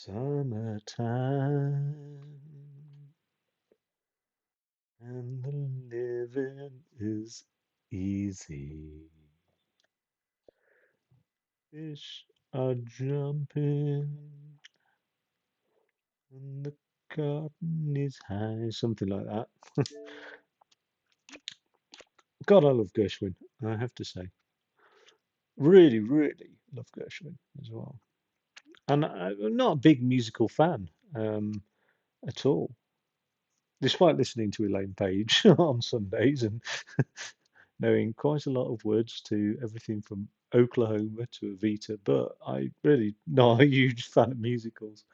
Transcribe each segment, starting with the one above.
Summertime and the living is easy. Fish are jumping and the cotton is high. Something like that. God, I love Gershwin, I have to say. Really, really love Gershwin as well. And I'm not a big musical fan at all, despite listening to Elaine Page on Sundays and knowing quite a lot of words to everything from Oklahoma to Evita, but I really not a huge fan of musicals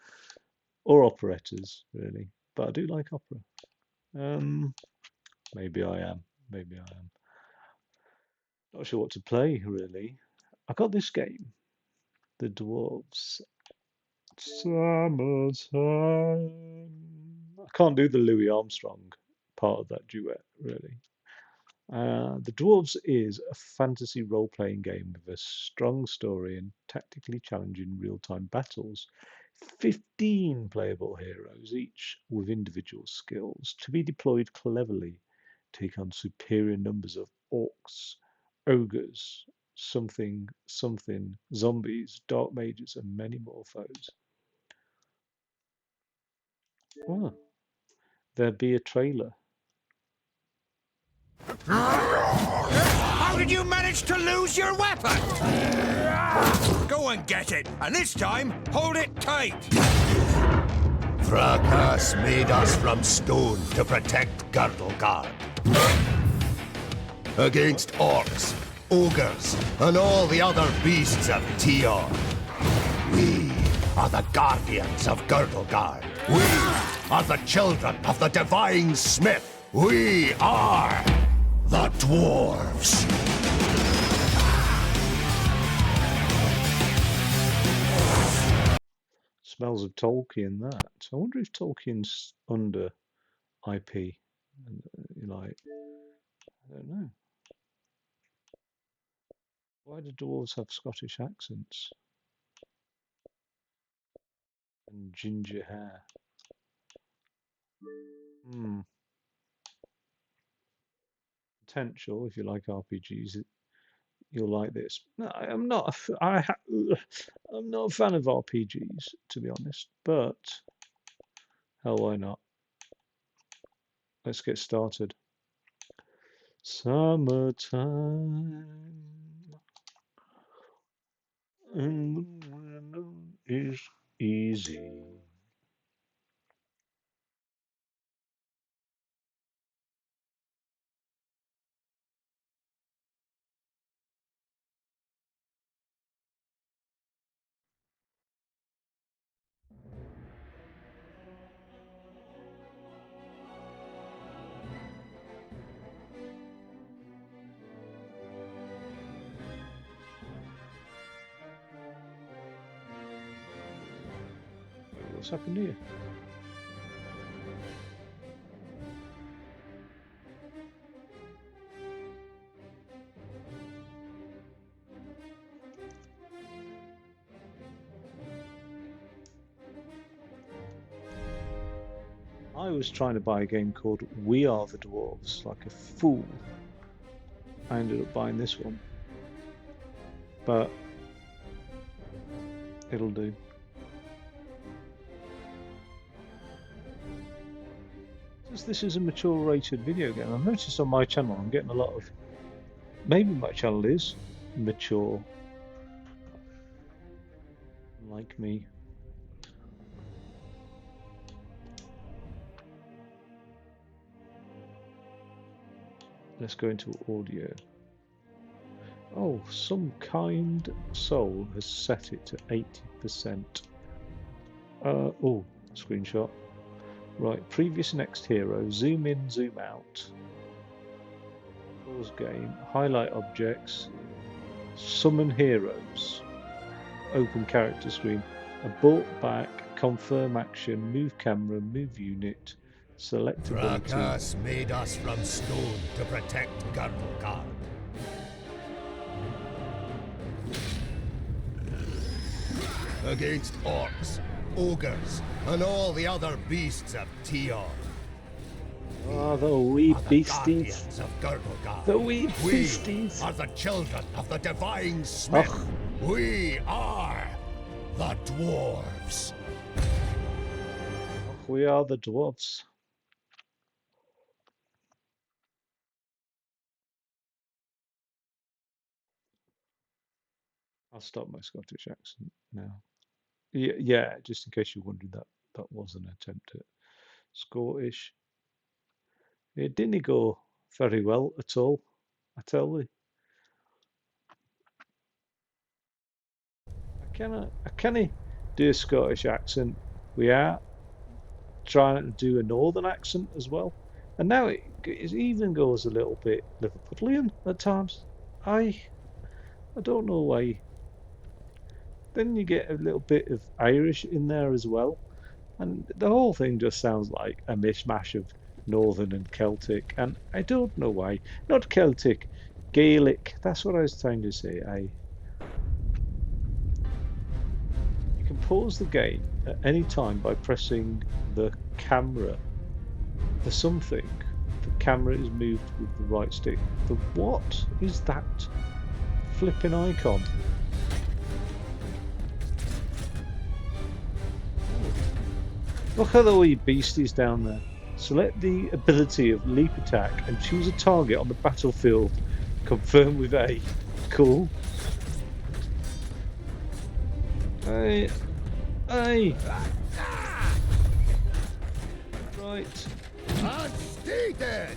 or operettas, really. But I do like opera. Um, maybe I am. Maybe I am. Not sure what to play, really. I got this game, the Dwarves. Summertime. I can't do the Louis Armstrong part of that duet, really. The Dwarves is a fantasy role-playing game with a strong story and tactically challenging real-time battles. 15 playable heroes, each with individual skills, to be deployed cleverly, take on superior numbers of orcs, ogres, something, zombies, dark mages, and many more foes. Oh, there be a trailer. How did you manage to lose your weapon? Go and get it, and this time, hold it tight. Fracas made us from stone to protect Girdlegard. Against orcs, ogres, and all the other beasts of Tior. We are the guardians of Girdlegard. We are the children of the divine smith. We are the Dwarves. Smells of Tolkien, that. I wonder if Tolkien's under IP. Like, I don't know. Why do dwarves have Scottish accents and ginger hair? Hmm. Potential. If you like RPGs, you'll like this. No, I'm not. I'm not a fan of RPGs, to be honest. But hell, why not? Let's get started. Summertime and the winter is easy. What's happened here? I was trying to buy a game called We Are the Dwarves, like a fool. I ended up buying this one. But it'll do. This is a mature rated video game. I've noticed on my channel I'm getting a lot of. Maybe my channel is mature. Like me. Let's go into audio. Oh, some kind soul has set it to 80%. Oh, screenshot. Right, previous next hero, zoom in, zoom out. Pause game, highlight objects, summon heroes, open character screen, abort back, confirm action, move camera, move unit, select ability. Fracas made us from stone to protect Girdlegard. Against orcs, ogres, and all the other beasts of Tior. Oh, the wee Are the beasties. guardians of Girdlegard. The wee We beasties. are the children of the divine smith. Ugh. We are the dwarves. We are the dwarves. I'll stop my Scottish accent now. Yeah, just in case you wondered, that was an attempt at Scottish. It didn't go very well at all, I tell you. I can't do a Scottish accent. We are trying to do a northern accent as well, and now it even goes a little bit Liverpudlian at times. I don't know why. Then you get a little bit of Irish in there as well. And the whole thing just sounds like a mishmash of Northern and Celtic, and I don't know why. Not Celtic, Gaelic. That's what I was trying to say. You can pause the game at any time by pressing the camera. The something. The camera is moved with the right stick. The what is that flipping icon? Look at the wee beasties down there. Select the ability of leap attack and choose a target on the battlefield. Confirm with A. Cool. Hey. Hey. Right. And stay dead.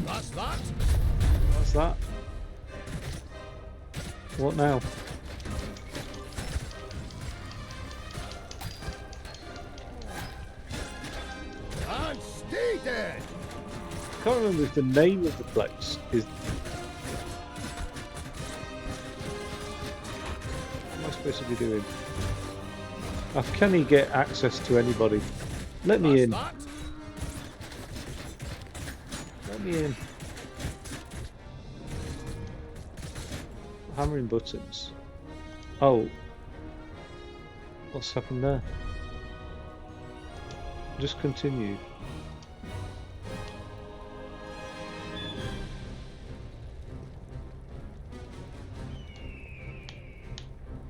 That's that. What's that? What now? And stay dead. I can't remember if the name of the place is. What am I supposed to be doing? Can he get access to anybody? Let me in. That. Let me in. Hammering buttons. Oh. What's happened there? Just continue.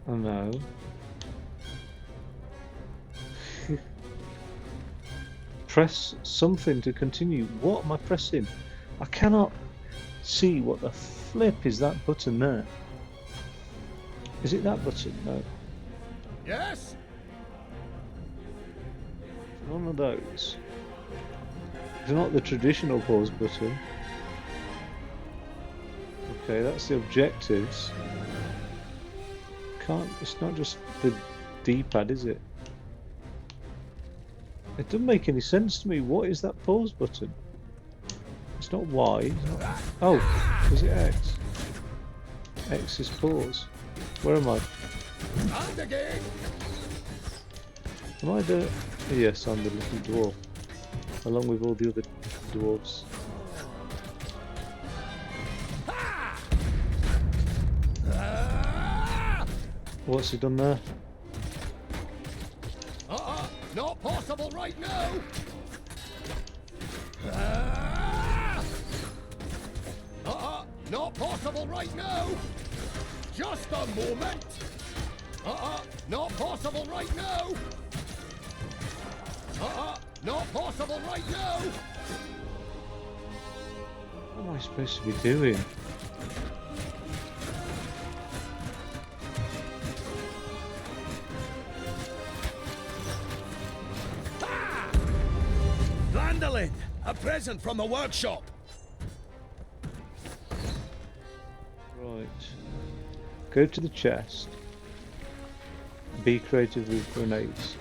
Oh no. Press something to continue. What am I pressing? I cannot see what the flip is that button there. Is it that button? No. Yes. None of those. It's not the traditional pause button. Okay, that's the objectives. It's not just the D-pad, is it? It doesn't make any sense to me. What is that pause button? It's not Y. It's not... Oh, is it X? X is pause. Where am I? And again. Am I the... Yes, I'm the little dwarf. Along with all the other dwarves. What's he done there? Not possible right now. Not possible right now. Just a moment. Not possible right now. Not possible right now. What am I supposed to be doing? Glandolin, a present from the workshop. Right. Go to the chest. Be creative with grenades.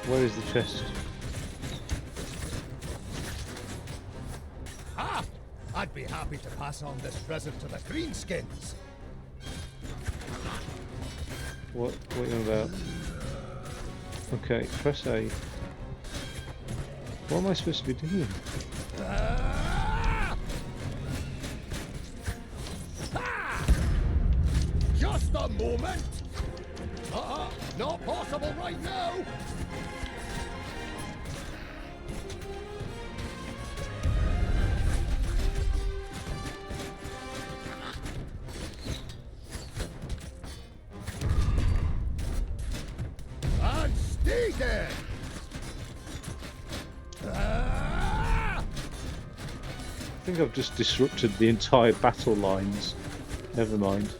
Where is the chest? I'd be happy to pass on this present to the greenskins. What are you on about? Okay, press A. What am I supposed to be doing? a moment. Not possible right now. And stay dead. I think I've just disrupted the entire battle lines. Never mind.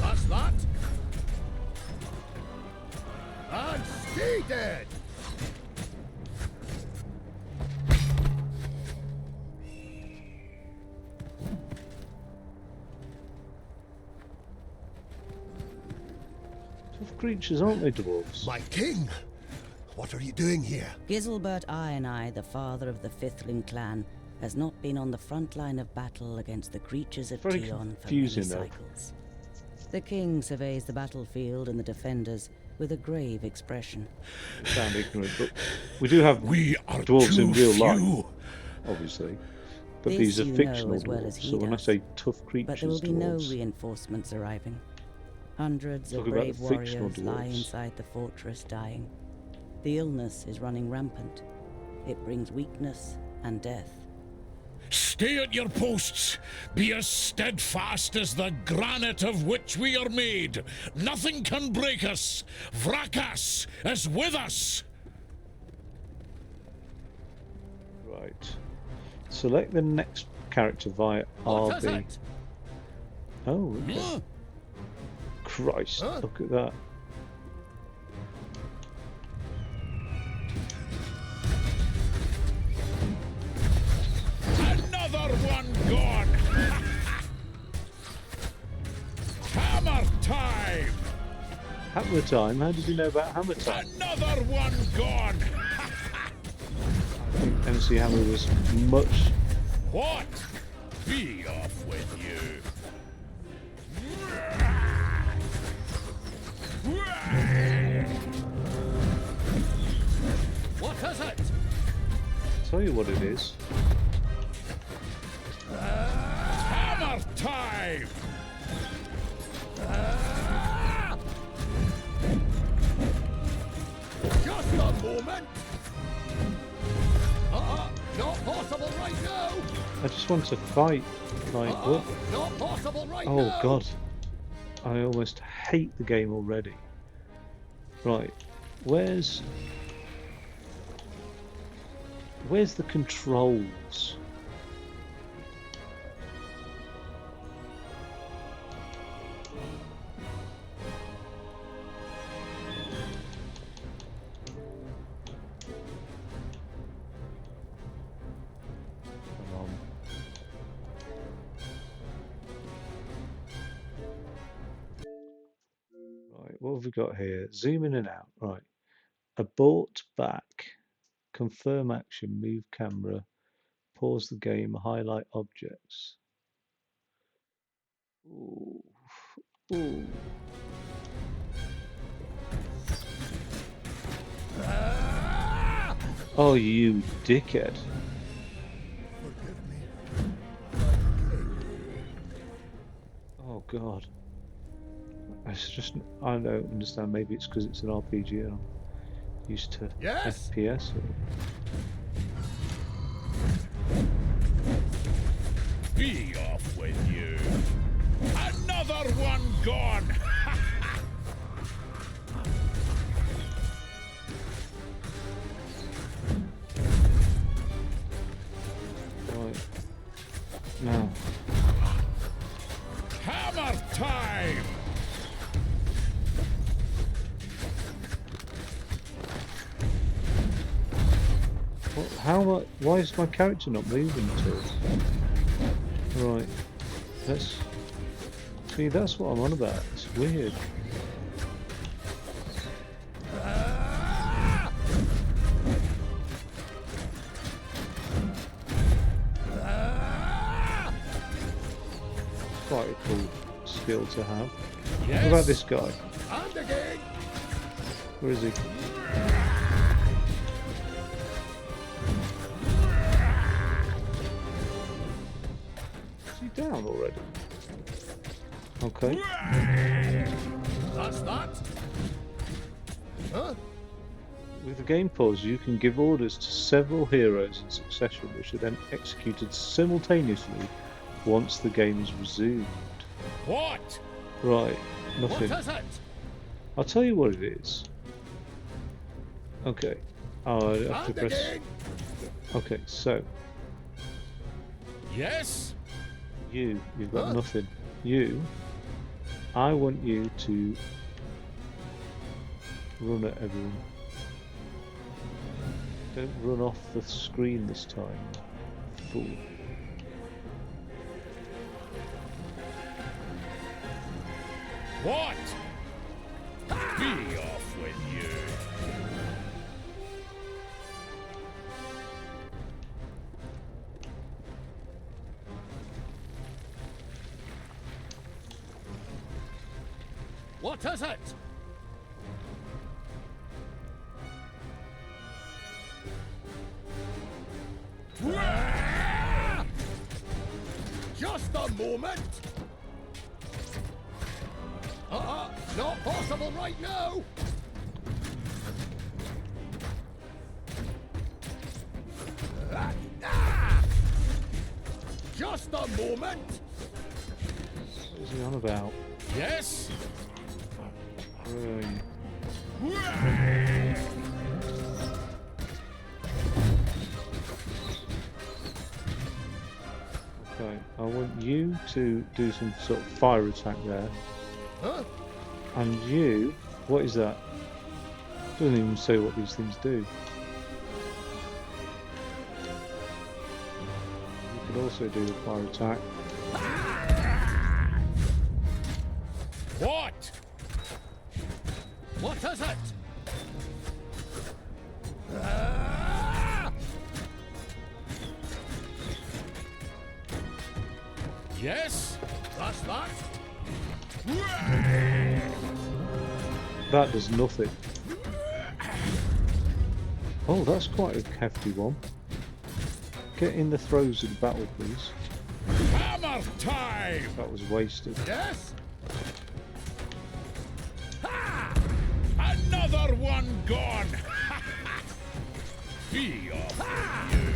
That's that. And stay dead. Tough creatures, aren't they, dwarves? My king, what are you doing here? Giselbert Eye, the father of the Fifthling clan, has not been on the front line of battle against the creatures of Very Tion for many confusing, though. cycles. The king surveys the battlefield and the defenders with a grave expression. Sound ignorant, but we do have We are dwarves too in real few. life, obviously. But This these are you know fictional as well as dwarves, he so when I does. say tough creatures But there will be no dwarves, reinforcements arriving. Hundreds of Talk about brave the fictional warriors lie dwarves. inside the fortress dying. The illness is running rampant. It brings weakness and death. Stay at your posts. Be as steadfast as the granite of which we are made. Nothing can break us. Vrakas is with us. right. Select the next character via What is RB. it? Oh, okay. Christ, Huh? look at that. Another one gone. Hammer time. Hammer time? How did you know about hammer time? Another one gone. I think MC Hammer was much... What? Be off with you. What is it? Tell you what it is. Hammer time. Just a moment. Not possible right now. I just want to fight. Like, what? Not possible right Oh now. god. I almost hate the game already. Right. Where's the controls? Come on. Right, what have we got here? Zoom in and out. Right. Abort back. Confirm action. Move camera. Pause the game. Highlight objects. Ooh. Ooh. Oh, you dickhead. Forgive me. Oh god. It's just, I don't understand. Maybe it's because it's an RPG and I'm used to Yes? FPS. Or... Be off with you. Another one gone. Right. Now. Hammer time. What, how much? Why is my character not moving at all? Right. Let's. See, that's what I'm on about. It's weird. Quite a cool skill to have. What about this guy? And again. Where is he? Is he down already? Okay. That's that. Huh? With the game pause, you can give orders to several heroes in succession, which are then executed simultaneously once the game is resumed. What? Right, nothing. What is it? I'll tell you what it is. Okay. Oh, I have to And press. again. Okay, so Yes? you've got Huh? nothing. I want you to run at everyone. Don't run off the screen this time, fool. What? Be off with you. What is it? Just a moment. Not possible right now. Just a moment. What is he on about? Yes? Right. Okay, I want you to do some sort of fire attack there. Huh? And you, what is that? Doesn't even say what these things do. You could also do the fire attack. What? What is it? Yes? That's that. That does nothing. Oh, that's quite a hefty one. Get in the throes of the battle, please. Hammer time! That was wasted. Yes. Another one gone! Be off with you.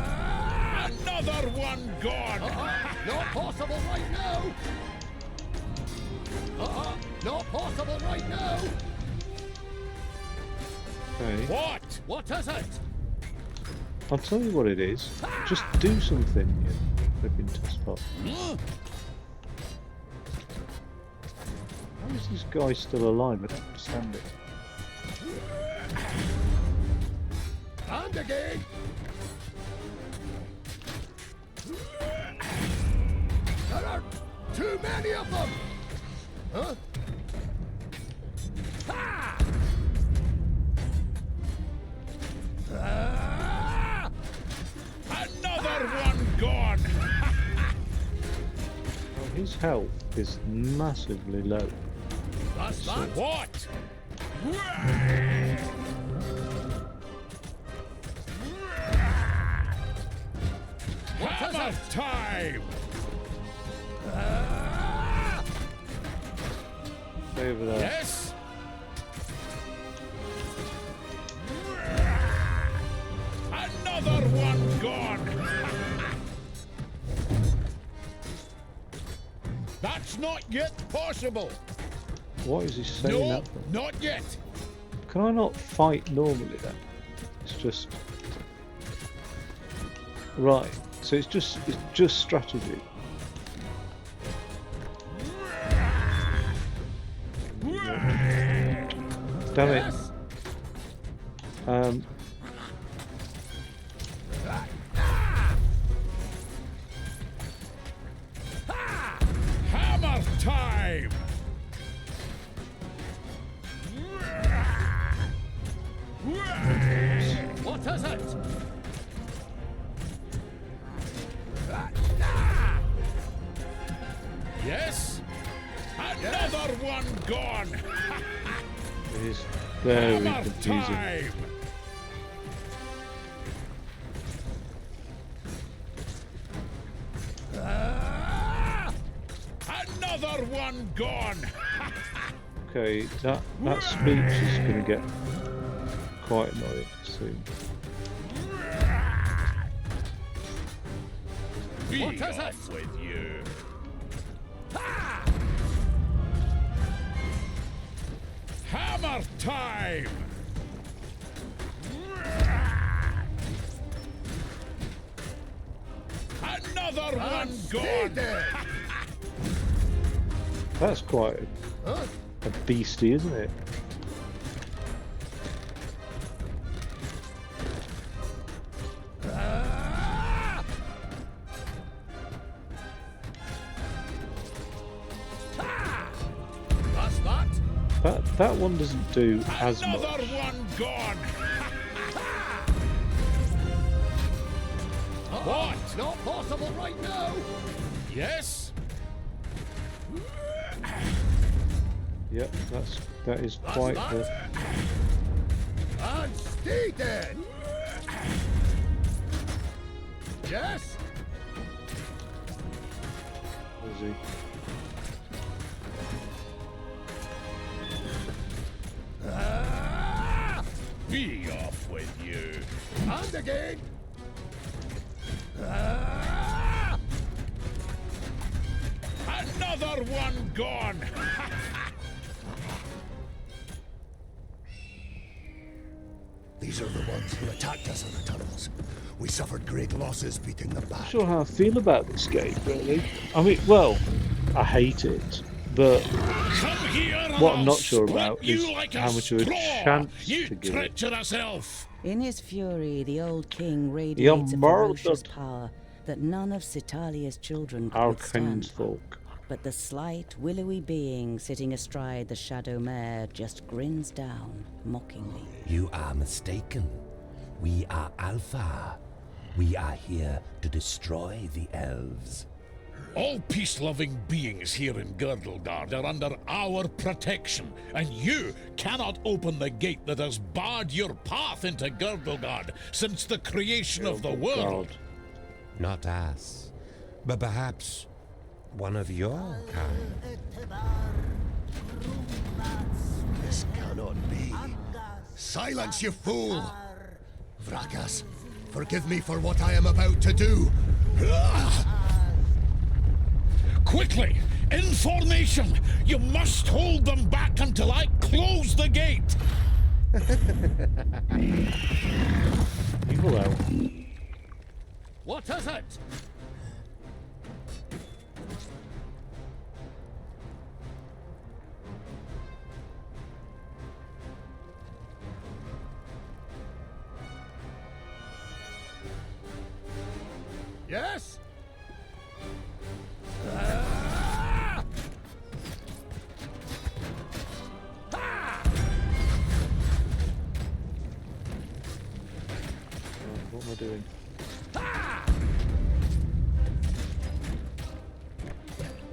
Another one gone! Not possible right now. Not possible right now. Okay. What? What is it? I'll tell you what it is. Just do something, you flipping tosspot. How is this guy still alive? I don't understand it. And again. There are too many of them. Huh? Another one gone! Well, his health is massively low. That's that. What? Hammer time! Stay over there. Yes? Another one gone! That's not yet possible! What is he saying No, that for? not yet! Can I not fight normally then? It's just... Right, so it's just strategy. Damn it. Yes. Hammer time! What is it? Yes? Another one gone! It is very Hammer confusing. time! one gone. Okay, that speech is going to get quite annoying soon. Be What is off with you. Hammer time! Another one gone! That's quite a beastie, isn't it? That's that. That one doesn't do as much. Another one gone! What? Not possible right now. Yes? Yep, that is quite the. And stay dead. Yes. Is he? Be off with you. And again. Another one gone! These are the ones who attacked us in the tunnels. We suffered great losses beating them back. Not sure how I feel about this game, really. I mean, well, I hate it, but Come here and what I'm I'll not sure split about you is like how much of a straw, chance you to give it. treacherous elf! In his fury, the old king radiates a murdered ferocious power that none of Citalia's children could our withstand. kinsfolk. But the slight, willowy being sitting astride the shadow mare just grins down, mockingly. You are mistaken. We are Alpha. We are here to destroy the elves. All peace-loving beings here in Girdlegard are under our protection, and you cannot open the gate that has barred your path into Girdlegard since the creation of the world. God. Not us, but perhaps one of your kind. This cannot be. Silence, you fool! Vrakas, forgive me for what I am about to do. Quickly! In formation! You must hold them back until I close the gate! Evil elf. What is it? Yes? What am I doing?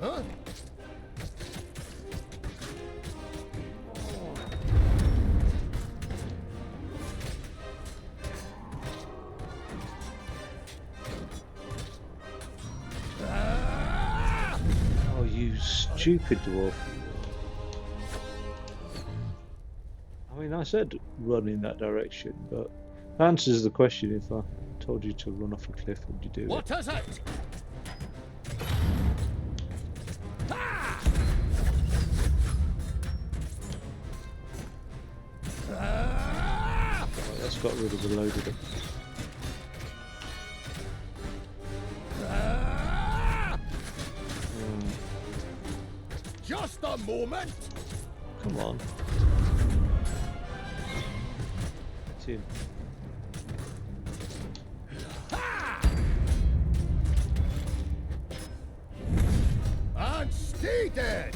Huh? Oh, you stupid dwarf. I mean, I said run in that direction, but that answers the question. If I told you to run off a cliff, would you do it? What is it? Right, that's got rid of the load of them. Just a moment. Come on. It's in. And stay dead.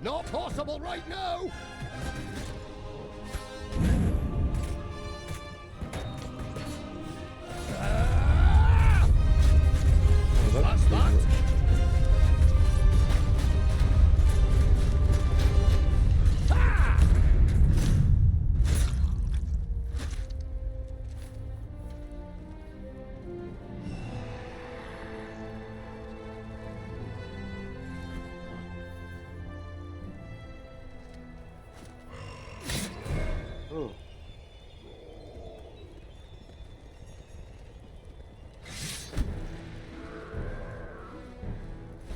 Not possible right now. Oh, That's that.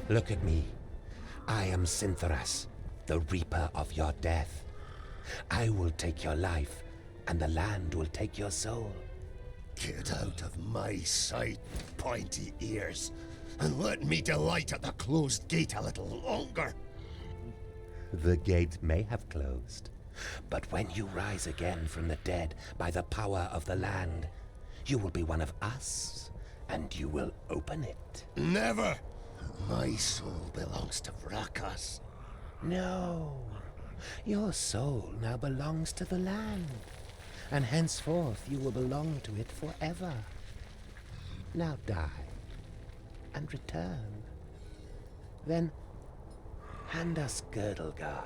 Look at me. I am Cintharas, the reaper of your death. I will take your life, and the land will take your soul. Get out of my sight, pointy ears, and let me delight at the closed gate a little longer. The gate may have closed, but when you rise again from the dead by the power of the land, you will be one of us, and you will open it. Never! My soul belongs to Vrakas. No, your soul now belongs to the land, and henceforth you will belong to it forever. Now die, and return. Then hand us Girdlegard.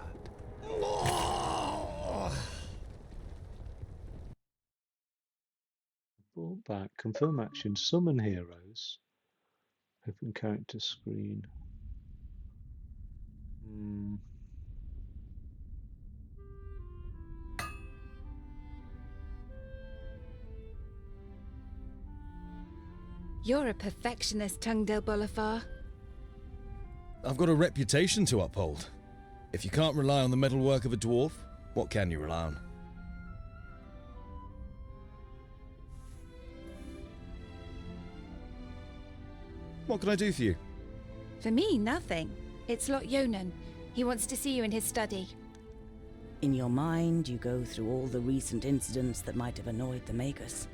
Brought back. Confirm action. Summon heroes. Open character screen. You're a perfectionist, Tungdale Bolafar. I've got a reputation to uphold. If you can't rely on the metalwork of a dwarf, what can you rely on? What can I do for you? For me, nothing. It's Lot Yonan. He wants to see you in his study. In your mind, you go through all the recent incidents that might have annoyed the Magus.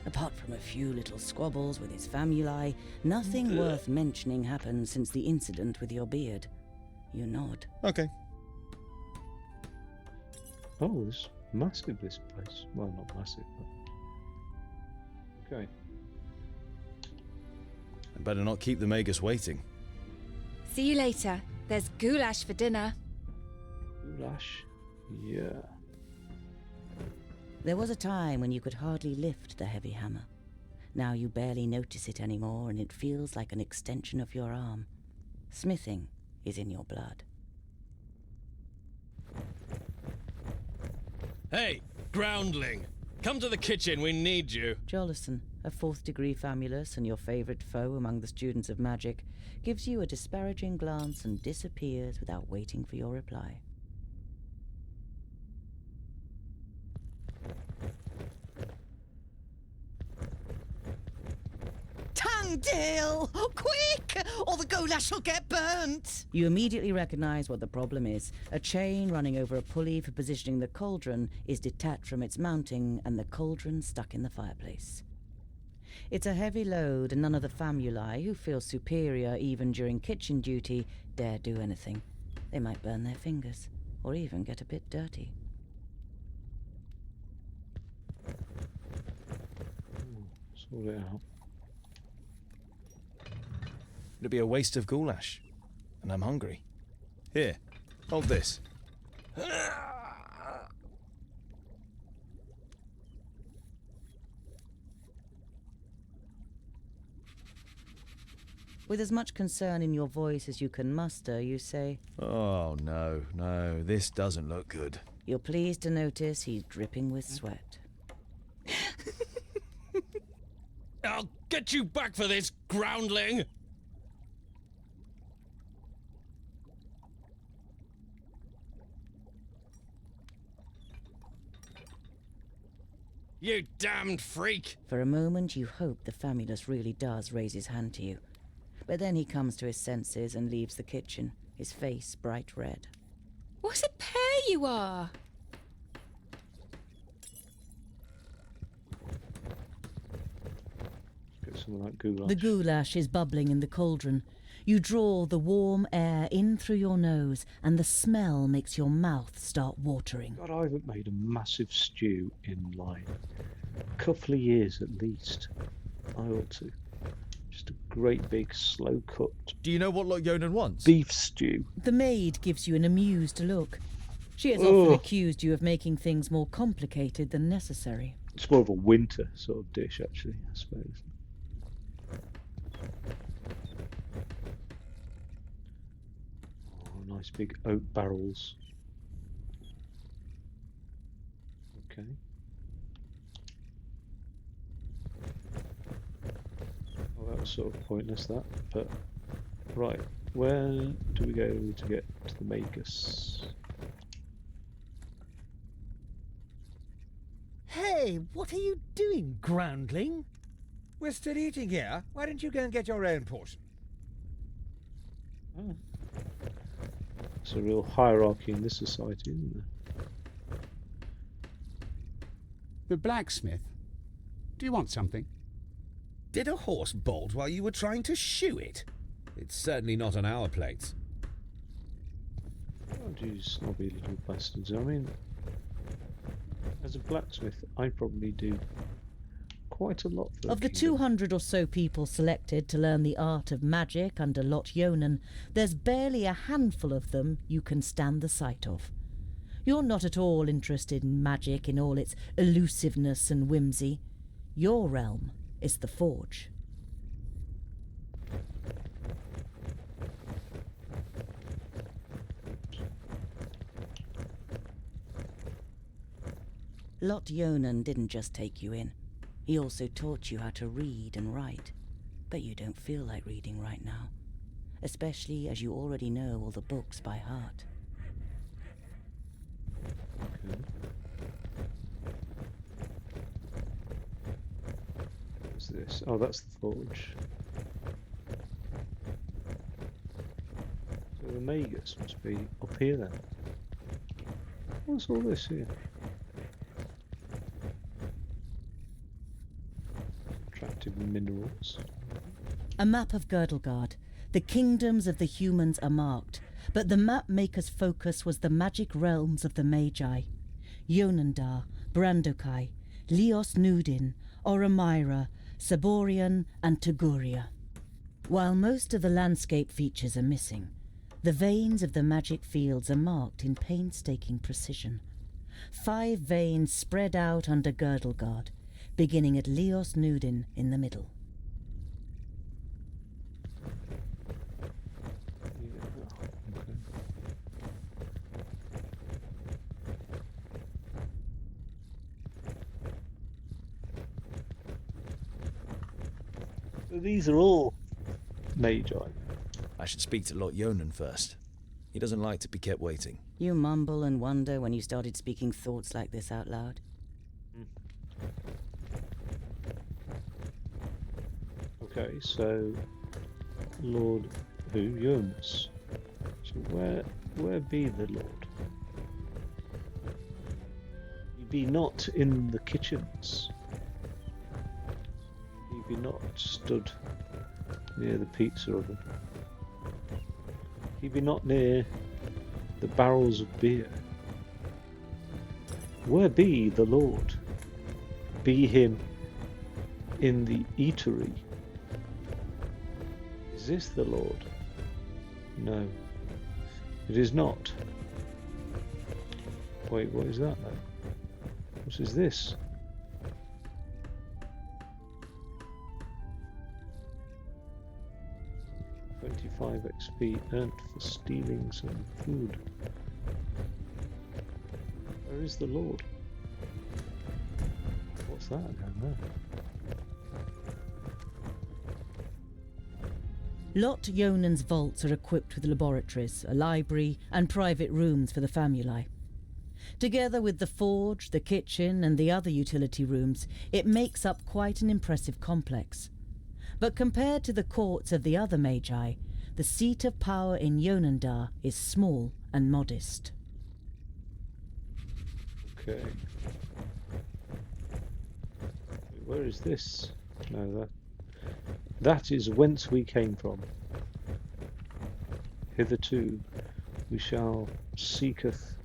Apart from a few little squabbles with his famuli, nothing worth mentioning happened since the incident with your beard. You nod. Okay. Oh, it's massive, this place. Well, not massive, but... Okay. I better not keep the Magus waiting. See you later. There's goulash for dinner. Goulash. Yeah. There was a time when you could hardly lift the heavy hammer. Now you barely notice it anymore, and it feels like an extension of your arm. Smithing is in your blood. Hey, groundling! Come to the kitchen, we need you. Jolison, a 4th degree famulus and your favourite foe among the students of magic, gives you a disparaging glance and disappears without waiting for your reply. Tungdale! Quick! Or the goulash will get burnt! You immediately recognize what the problem is. A chain running over a pulley for positioning the cauldron is detached from its mounting, and the cauldron stuck in the fireplace. It's a heavy load, and none of the famuli, who feel superior even during kitchen duty, dare do anything. They might burn their fingers, or even get a bit dirty. Sort it out. It'd be a waste of goulash. And I'm hungry. Here, hold this. With as much concern in your voice as you can muster, you say, Oh, no, this doesn't look good. you're pleased to notice he's dripping with sweat. I'll get you back for this, groundling! You damned freak! For a moment you hope the famulus really does raise his hand to you. But then he comes to his senses and leaves the kitchen, his face bright red. What a pair you are! Get some of that goulash. The goulash is bubbling in the cauldron. You draw the warm air in through your nose, and the smell makes your mouth start watering. God, I haven't made a massive stew in like a couple of years at least. I ought to. Just a great big slow cooked Do you know what Lot Yonan wants? beef stew. The maid gives you an amused look. She has often accused you of making things more complicated than necessary. It's more of a winter sort of dish, actually, I suppose. Oh, nice big oak barrels. Okay. Well, that was sort of pointless, that, but right. Where do we go to get to the Magus? Hey, what are you doing, groundling? We're still eating here. Why don't you go and get your own portion? Oh. There's a real hierarchy in this society, isn't there? The blacksmith. Do you want something? Did a horse bolt while you were trying to shoe it? It's certainly not on our plates. Oh, you snobby little bastards. I mean, as a blacksmith, I probably do quite a lot for Of the 200 or so people selected to learn the art of magic under Lot Yonan, there's barely a handful of them you can stand the sight of. You're not at all interested in magic in all its elusiveness and whimsy. Your realm is the Forge. Lot Yonan didn't just take you in. He also taught you how to read and write. But you don't feel like reading right now, especially as you already know all the books by heart. Okay. What's this? Oh, that's the Forge. So the Magus must be up here then. What's all this here? Attractive minerals. A map of Girdlegard. The kingdoms of the humans are marked, but the map maker's focus was the magic realms of the Magi. Yonandar, Brandokai, Leos Nudin, Oromira, Saborian and Tuguria. While most of the landscape features are missing, the veins of the magic fields are marked in painstaking precision. 5 veins spread out under Girdlegard, beginning at Leos Nudin in the middle. So these are all Magi. I should speak to Lot Yonan first. He doesn't like to be kept waiting. You mumble and wonder when you started speaking thoughts like this out loud. Okay, so Lord who? Jonas. So where be the Lord? He be not in the kitchens. He be not stood near the pizza oven. He be not near the barrels of beer. Where be the Lord? Be him in the eatery. Is this the Lord? No, it is not. Wait, what is that then? What is this? $25 XP earned for stealing some food. Where is the Lord? What's that down there? Lot Yonan's vaults are equipped with laboratories, a library, and private rooms for the famuli. Together with the forge, the kitchen, and the other utility rooms, it makes up quite an impressive complex. But compared to the courts of the other Magi, the seat of power in Yonandar is small and modest. Okay. Where is this? No, that is whence we came from. Hitherto we shall seeketh.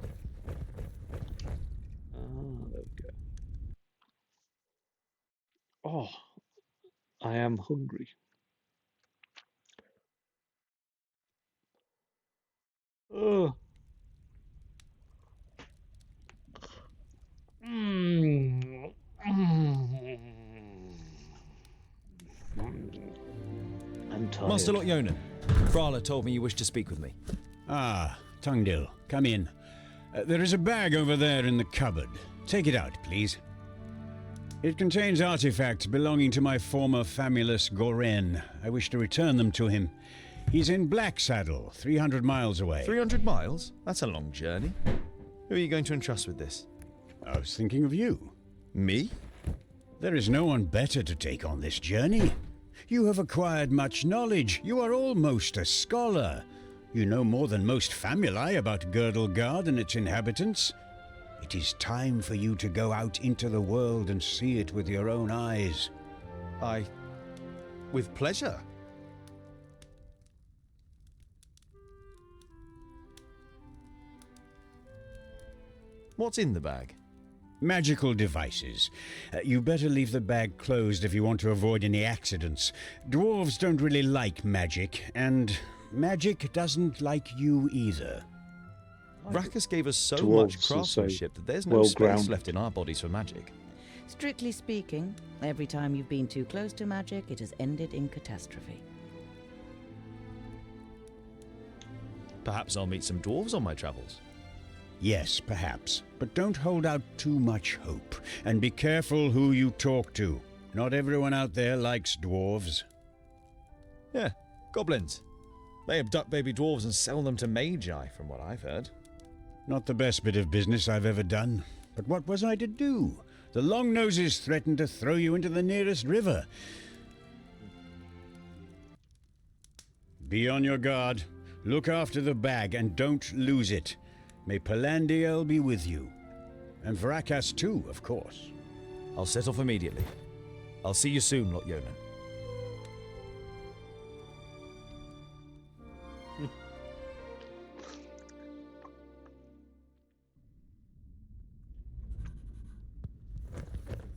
There we go. Oh, I am hungry. Oh. I'm tired. Master Lot Yonan, Frala told me you wished to speak with me. Ah, Tungdil, come in. There is a bag over there in the cupboard. Take it out, please. It contains artifacts belonging to my former famulus Goren. I wish to return them to him. He's in Black Saddle, 300 miles away. 300 miles? That's a long journey. Who are you going to entrust with this? I was thinking of you. Me? There is no one better to take on this journey. You have acquired much knowledge. You are almost a scholar. You know more than most famuli about Girdlegard and its inhabitants. It is time for you to go out into the world and see it with your own eyes. With pleasure. What's in the bag? Magical devices. You better leave the bag closed if you want to avoid any accidents. Dwarves don't really like magic, and magic doesn't like you either. Rakus gave us so Dwarves much are so craftsmanship that there's no space well-grounded. left in our bodies for magic. Strictly speaking, every time you've been too close to magic, it has ended in catastrophe. Perhaps I'll meet some dwarves on my travels. Yes, perhaps, but don't hold out too much hope, and be careful who you talk to. Not everyone out there likes dwarves. Yeah, goblins. They abduct baby dwarves and sell them to magi, from what I've heard. Not the best bit of business I've ever done. But what was I to do? The Longnoses threatened to throw you into the nearest river. Be on your guard. Look after the bag and don't lose it. May Palandiel be with you. And Vrakas too, of course. I'll set off immediately. I'll see you soon, Lot Yonan.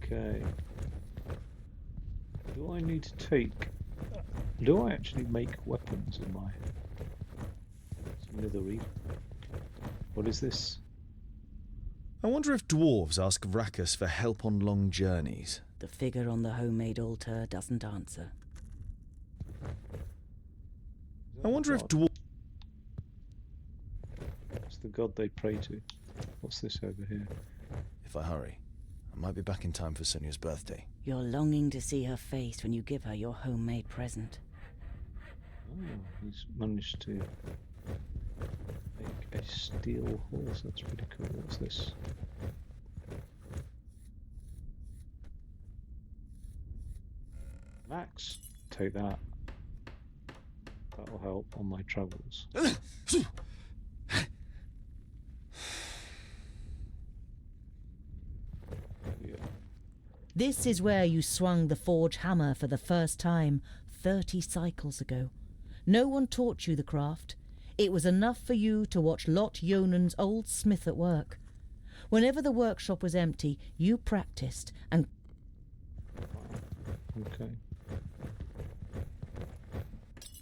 Okay. Do I need to take... Do I actually make weapons in my smithery? What is this? I wonder if dwarves ask Vrakas for help on long journeys. The figure on the homemade altar doesn't answer. I wonder if dwarves... It's the god they pray to. What's this over here? If I hurry, I might be back in time for Sonia's birthday. You're longing to see her face when you give her your homemade present. Oh, he's managed to make a steel horse. That's pretty cool. What's this? Max, take that. That'll help on my travels. Yeah. This is where you swung the forge hammer for the first time 30 cycles ago. No one taught you the craft. It was enough for you to watch Lot Yonan's old smith at work. Whenever the workshop was empty, you practiced and... Okay.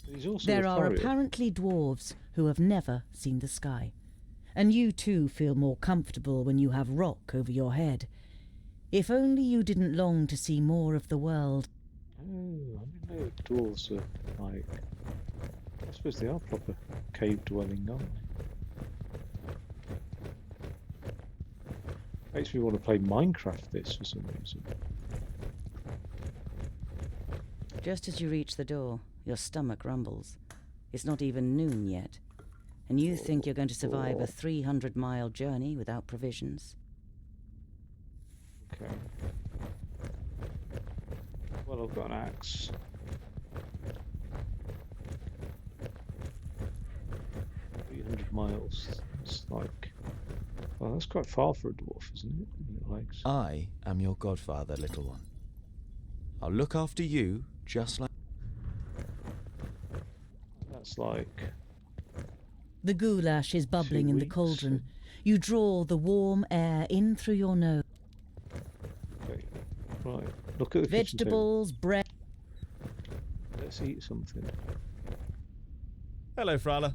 He's also There a are furrier. apparently dwarves who have never seen the sky. And you too feel more comfortable when you have rock over your head. If only you didn't long to see more of the world. Oh, I didn't know dwarves are like... I suppose they are proper cave-dwelling, aren't they? Makes me want to play Minecraft this for some reason. Just as you reach the door, your stomach rumbles. It's not even noon yet, and you think you're going to survive a 300-mile journey without provisions. Okay. Well, I've got an axe. Miles. It's like... Well, that's quite far for a dwarf, isn't it? Legs. I am your godfather, little one. I'll look after you just like... That's like... The goulash is bubbling in the cauldron. You draw the warm air in through your nose. Okay. Right. Look at the Vegetables, bread. Let's eat something. Hello, Frala.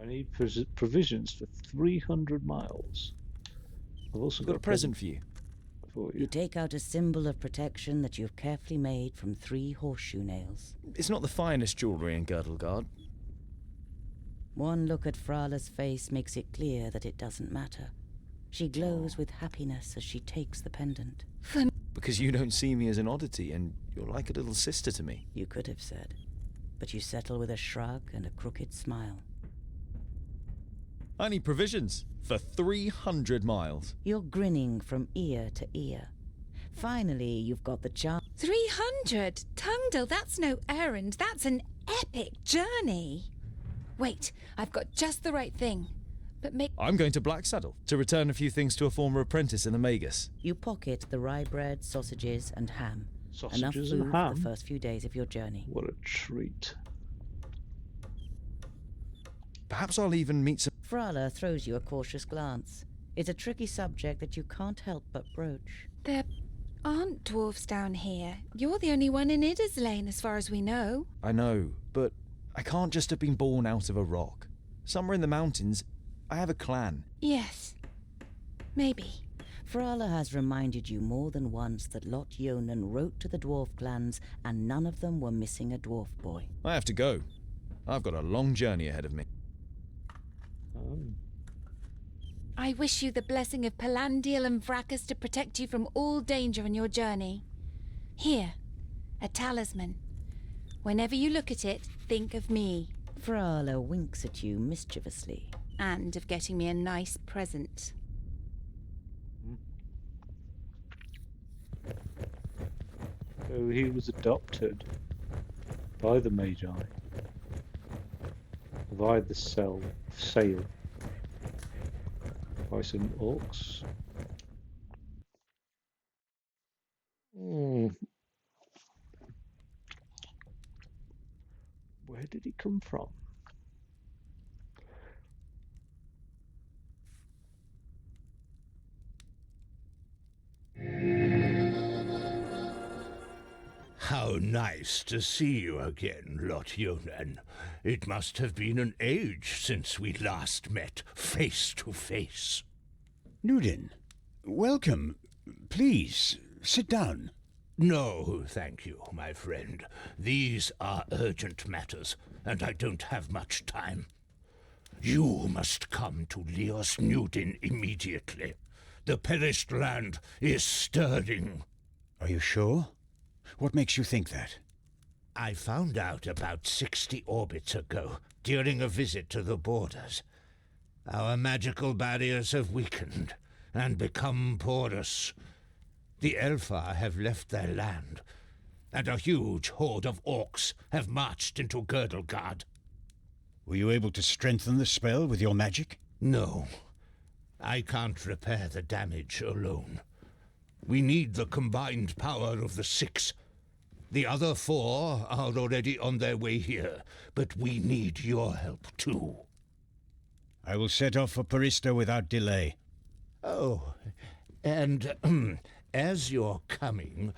I need provisions for 300 miles. I've also got a present for you. You take out a symbol of protection that you've carefully made from 3 horseshoe nails. It's not the finest jewellery in Girdlegard. One look at Frala's face makes it clear that it doesn't matter. She glows with happiness as she takes the pendant. Because you don't see me as an oddity, and you're like a little sister to me. You could have said, but you settle with a shrug and a crooked smile. I need provisions for 300 miles. You're grinning from ear to ear. Finally, you've got the chance. 300? Tungdil, that's no errand. That's an epic journey. Wait, I've got just the right thing. But make... I'm going to Blacksaddle to return a few things to a former apprentice in the Magus. You pocket the rye bread, sausages, and ham. Enough Sausages food and for ham? the first few days of your journey. What a treat. Perhaps I'll even meet some... Frala throws you a cautious glance. It's a tricky subject that you can't help but broach. There aren't dwarves down here. You're the only one in Ida's Lane, as far as we know. I know, but I can't just have been born out of a rock. Somewhere in the mountains, I have a clan. Yes. Maybe. Frala has reminded you more than once that Lot Yonan wrote to the dwarf clans and none of them were missing a dwarf boy. I have to go. I've got a long journey ahead of me. I wish you the blessing of Palandial and Vracus to protect you from all danger on your journey. Here, a talisman. Whenever you look at it, think of me. Frala winks at you mischievously. And of getting me a nice present. So he was adopted by the Magi, via the sale by some orcs. Where did he come from? How nice to see you again, Lot Yonan. It must have been an age since we last met face to face. Nudin, welcome. Please, sit down. No, thank you, my friend. These are urgent matters, and I don't have much time. You must come to Leos Nudin immediately. The perished land is stirring. Are you sure? What makes you think that? I found out about 60 orbits ago, during a visit to the borders. Our magical barriers have weakened and become porous. The Elfar have left their land, and a huge horde of orcs have marched into Girdlegard. Were you able to strengthen the spell with your magic? No. I can't repair the damage alone. We need the combined power of the 6. The other 4 are already on their way here, but we need your help too. I will set off for Parista without delay. Oh, and as you're coming,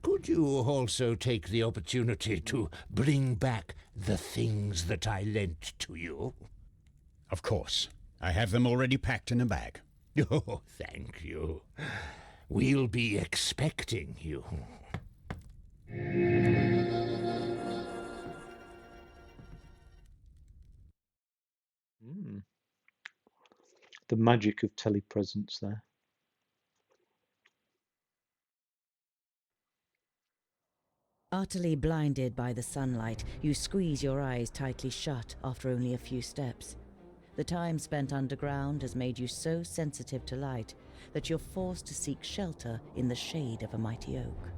could you also take the opportunity to bring back the things that I lent to you? Of course. I have them already packed in a bag. Oh, thank you. We'll be expecting you. The magic of telepresence there. Utterly blinded by the sunlight, you squeeze your eyes tightly shut after only a few steps. The time spent underground has made you so sensitive to light that you're forced to seek shelter in the shade of a mighty oak.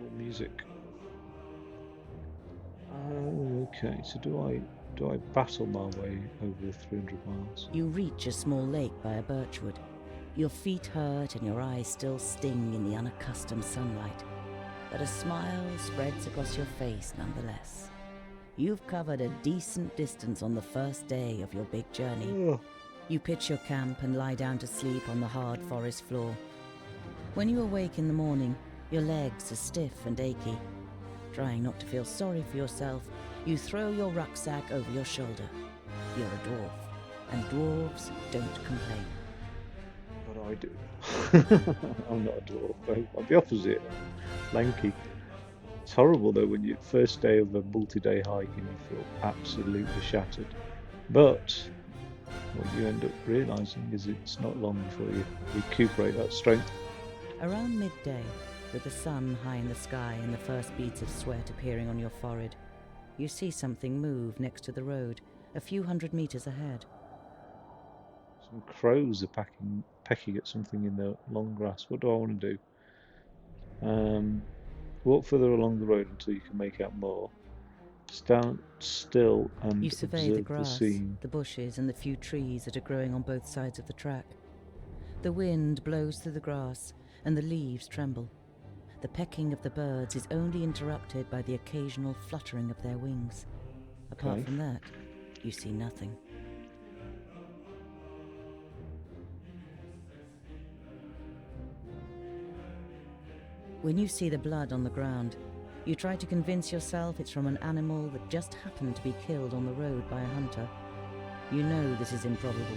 More music. Okay, so do I battle my way over the 300 miles? You reach a small lake by a birchwood. Your feet hurt and your eyes still sting in the unaccustomed sunlight, but a smile spreads across your face nonetheless. You've covered a decent distance on the first day of your big journey. You pitch your camp and lie down to sleep on the hard forest floor. When you awake in the morning, your legs are stiff and achy. Trying not to feel sorry for yourself, you throw your rucksack over your shoulder. You're a dwarf, and dwarves don't complain. But I do. I'm not a dwarf. I'm the opposite. Lanky. It's horrible though when you first day of a multi-day hike and you feel absolutely shattered. But what you end up realizing is it's not long before you recuperate that strength. Around midday, with the sun high in the sky and the first beads of sweat appearing on your forehead, you see something move next to the road, a few hundred meters ahead. Some crows are pecking at something in the long grass. What do I want to do? Walk further along the road until you can make out more. Stand still and You survey the observe the grass, scene. the bushes, and the few trees that are growing on both sides of the track. The wind blows through the grass, and the leaves tremble. The pecking of the birds is only interrupted by the occasional fluttering of their wings. Apart from that, you see nothing. When you see the blood on the ground, you try to convince yourself it's from an animal that just happened to be killed on the road by a hunter. You know this is improbable,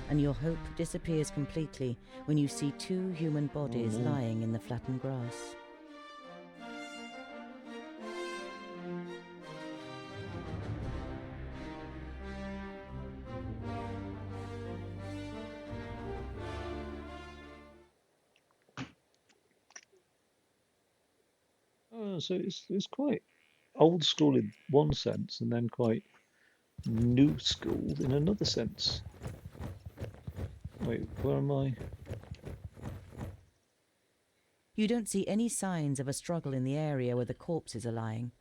and your hope disappears completely when you see two human bodies lying in the flattened grass. So it's quite old school in one sense, and then quite new school in another sense. Wait, where am I? You don't see any signs of a struggle in the area where the corpses are lying.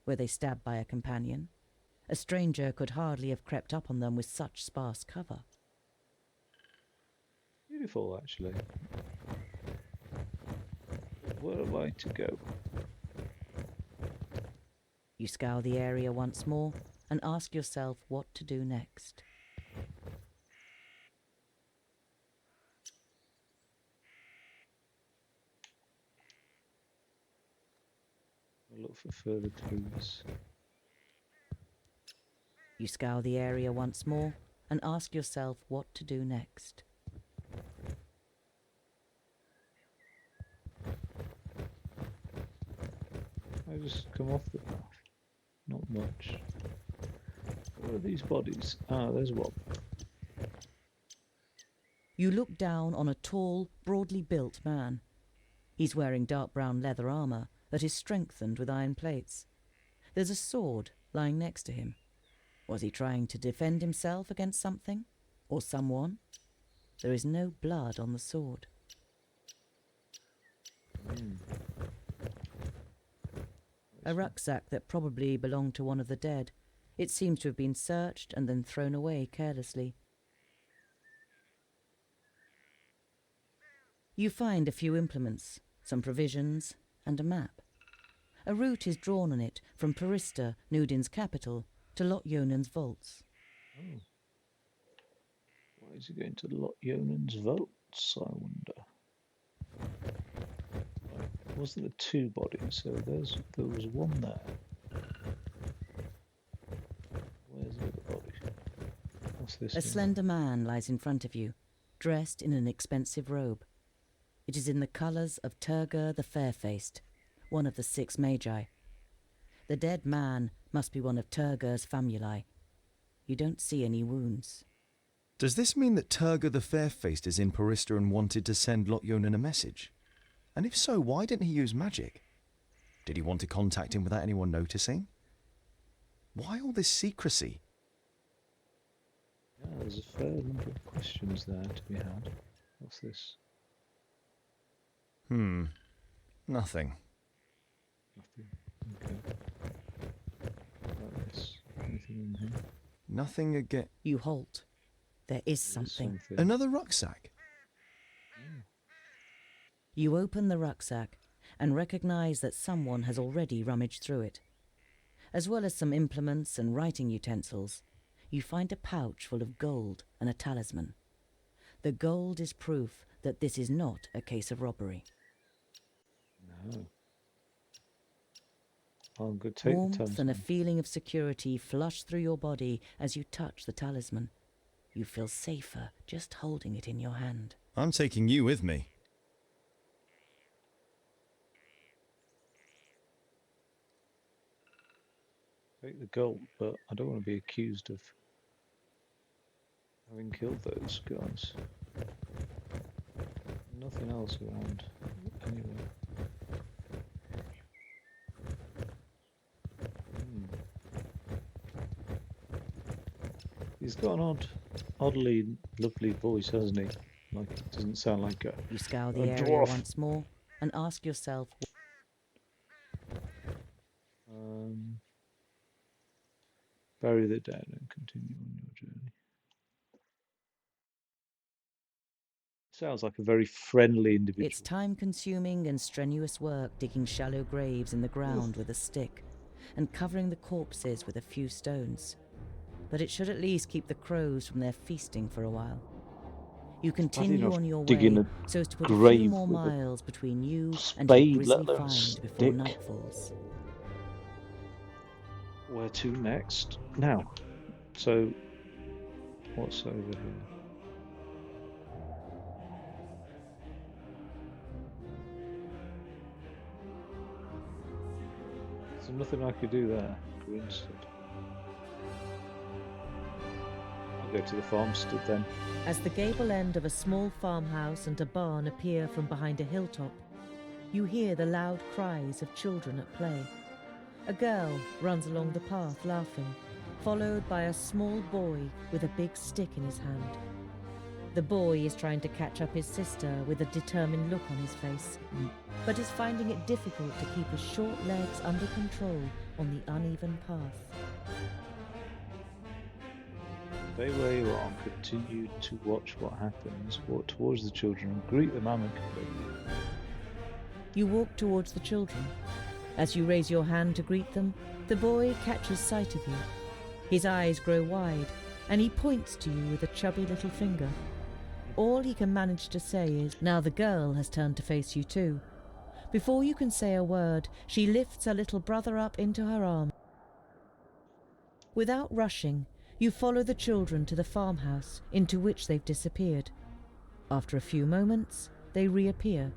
Were they stabbed by a companion? A stranger could hardly have crept up on them with such sparse cover. Beautiful, actually. Where am I to go? You scour the area once more and ask yourself what to do next. I'll look for further clues. You scour the area once more and ask yourself what to do next. I just come off the path. Not much. Where are these bodies? Ah, there's one. You look down on a tall, broadly built man. He's wearing dark brown leather armour that is strengthened with iron plates. There's a sword lying next to him. Was he trying to defend himself against something? Or someone? There is no blood on the sword. A rucksack that probably belonged to one of the dead. It seems to have been searched and then thrown away carelessly. You find a few implements, some provisions, and a map. A route is drawn on it from Parista, Nudin's capital, to Lot-Yonan's vaults. Oh. Why is he going to Lot-Yonan's vaults, I wonder? Right. Wasn't there two bodies? So there was one there. Where's the other body? What's this? A slender man lies in front of you, dressed in an expensive robe. It is in the colours of Turgur the Fair-Faced, one of the 6 Magi. The dead man must be one of Turgur's famulae. You don't see any wounds. Does this mean that Turgur the Fair-Faced is in Parista and wanted to send Lot-Yonan a message? And if so, why didn't he use magic? Did he want to contact him without anyone noticing? Why all this secrecy? Yeah, there's a fair number of questions there to be had. What's this? Nothing. Nothing. Okay. Like this. Anything in here? Nothing again. You halt. There is something. Another rucksack. You open the rucksack and recognise that someone has already rummaged through it. As well as some implements and writing utensils, you find a pouch full of gold and a talisman. The gold is proof that this is not a case of robbery. No. I'll go take the Warmth talisman. and a feeling of security flush through your body as you touch the talisman. You feel safer just holding it in your hand. I'm taking you with me. Take the gold, but I don't want to be accused of having killed those guys. Nothing else around anywhere. He's got an oddly lovely voice, hasn't he? Like, it doesn't sound like a You scour the a area dwarf. once more and ask yourself. Bury the dead and continue on your journey. Sounds like a very friendly individual. It's time-consuming and strenuous work digging shallow graves in the ground with a stick and covering the corpses with a few stones. But it should at least keep the crows from their feasting for a while. You continue on your way so as to put a few more miles between you and your grisly find before night falls. Where to next? Now. So, what's over here? There's nothing I could do there. Go instead. I'll go to the farmstead then. As the gable end of a small farmhouse and a barn appear from behind a hilltop, you hear the loud cries of children at play. A girl runs along the path laughing, followed by a small boy with a big stick in his hand. The boy is trying to catch up his sister with a determined look on his face, but is finding it difficult to keep his short legs under control on the uneven path. Stay where you are, continue to watch what happens, walk towards the children and greet them amicably. You walk towards the children. As you raise your hand to greet them, the boy catches sight of you. His eyes grow wide, and he points to you with a chubby little finger. All he can manage to say is, now the girl has turned to face you too. Before you can say a word, she lifts her little brother up into her arms. Without rushing, you follow the children to the farmhouse, into which they've disappeared. After a few moments, they reappear.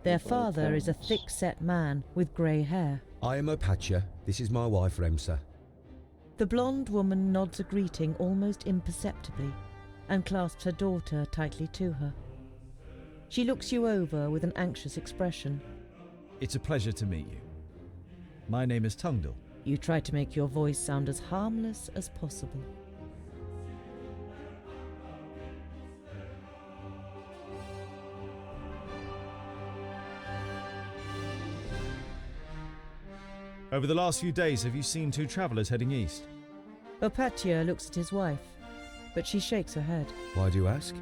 Their father is a thick-set man with grey hair. I am Opatia. This is my wife, Remsa. The blonde woman nods a greeting almost imperceptibly and clasps her daughter tightly to her. She looks you over with an anxious expression. It's a pleasure to meet you. My name is Tungdal. You try to make your voice sound as harmless as possible. Over the last few days, have you seen two travellers heading east? Opatia looks at his wife, but she shakes her head. Why do you ask?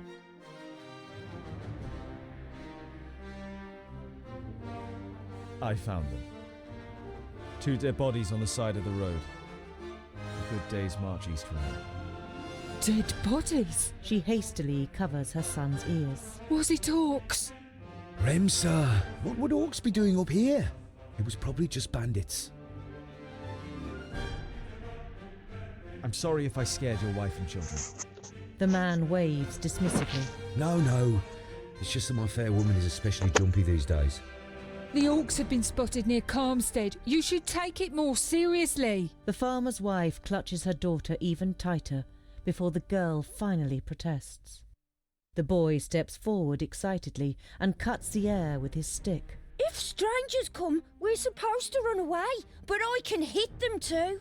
I found them. Two dead bodies on the side of the road. A good day's march east from here. Dead bodies? She hastily covers her son's ears. Was it orcs? Remsa, what would orcs be doing up here? It was probably just bandits. I'm sorry if I scared your wife and children. The man waves dismissively. No. It's just that my fair woman is especially jumpy these days. The orcs have been spotted near Calmstead. You should take it more seriously. The farmer's wife clutches her daughter even tighter before the girl finally protests. The boy steps forward excitedly and cuts the air with his stick. If strangers come, we're supposed to run away, but I can hit them too.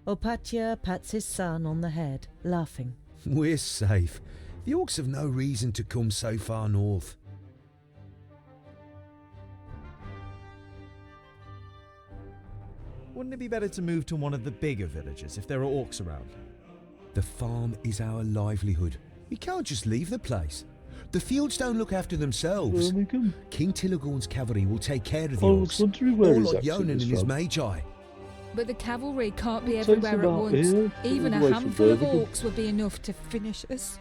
Opatia pats his son on the head, laughing. We're safe. The orcs have no reason to come so far north. Wouldn't it be better to move to one of the bigger villages if there are orcs around? The farm is our livelihood. We can't just leave the place. The fields don't look after themselves. King Tilligorn's cavalry will take care of the orcs. All like Yonan and his magi. But the cavalry can't be everywhere at once. Even a handful of orcs would be enough to finish us.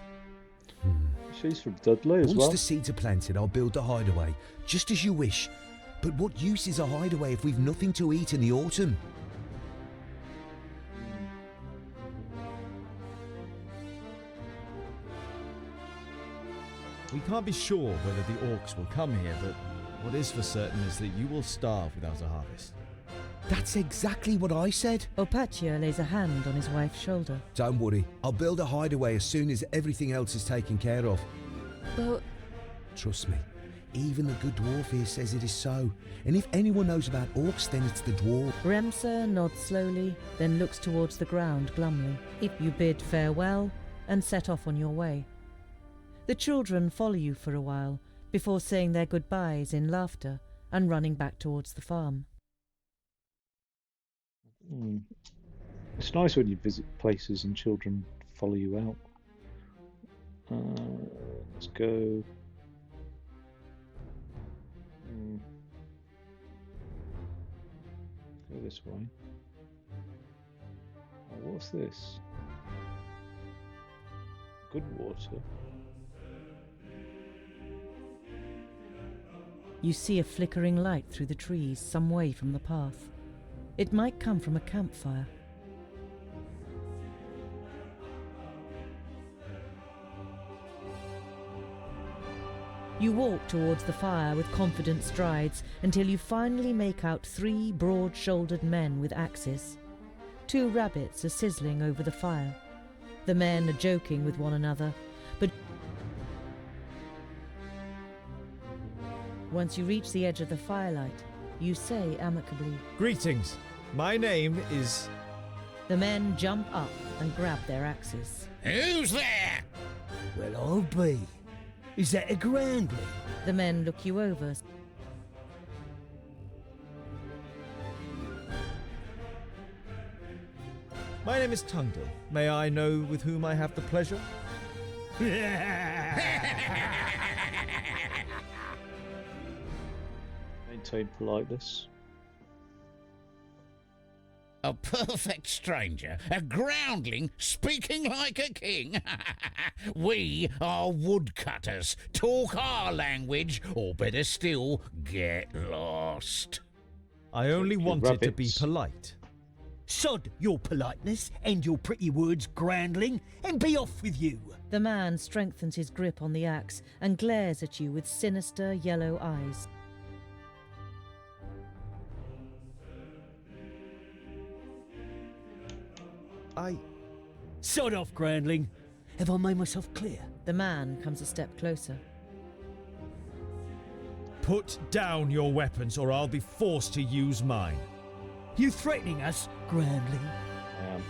She's from Dudley as well. Once the seeds are planted, I'll build the hideaway, just as you wish. But what use is a hideaway if we've nothing to eat in the autumn? We can't be sure whether the orcs will come here, but what is for certain is that you will starve without a harvest. That's exactly what I said. Opatia lays a hand on his wife's shoulder. Don't worry, I'll build a hideaway as soon as everything else is taken care of. But Trust me, even the good dwarf here says it is so. And if anyone knows about orcs, then it's the dwarf. Remsa nods slowly, then looks towards the ground glumly. If you bid farewell and set off on your way. The children follow you for a while before saying their goodbyes in laughter and running back towards the farm. It's nice when you visit places and children follow you out. Let's go. Go this way. Oh, what's this? Good water. You see a flickering light through the trees some way from the path. It might come from a campfire. You walk towards the fire with confident strides until you finally make out 3 broad-shouldered men with axes. 2 rabbits are sizzling over the fire. The men are joking with one another, but once you reach the edge of the firelight, you say amicably, Greetings. My name is... The men jump up and grab their axes. Who's there? Well, I'll be. Is that a groundling? The men look you over. My name is Tungdil. May I know with whom I have the pleasure? Maintain politeness. A perfect stranger, a groundling speaking like a king. We are woodcutters. Talk our language, or better still, get lost. I only wanted to be polite. Sod your politeness and your pretty words, groundling, and be off with you. The man strengthens his grip on the axe and glares at you with sinister yellow eyes. Sod off, groundling. Have I made myself clear? The man comes a step closer. Put down your weapons or I'll be forced to use mine. You threatening us, groundling? I am.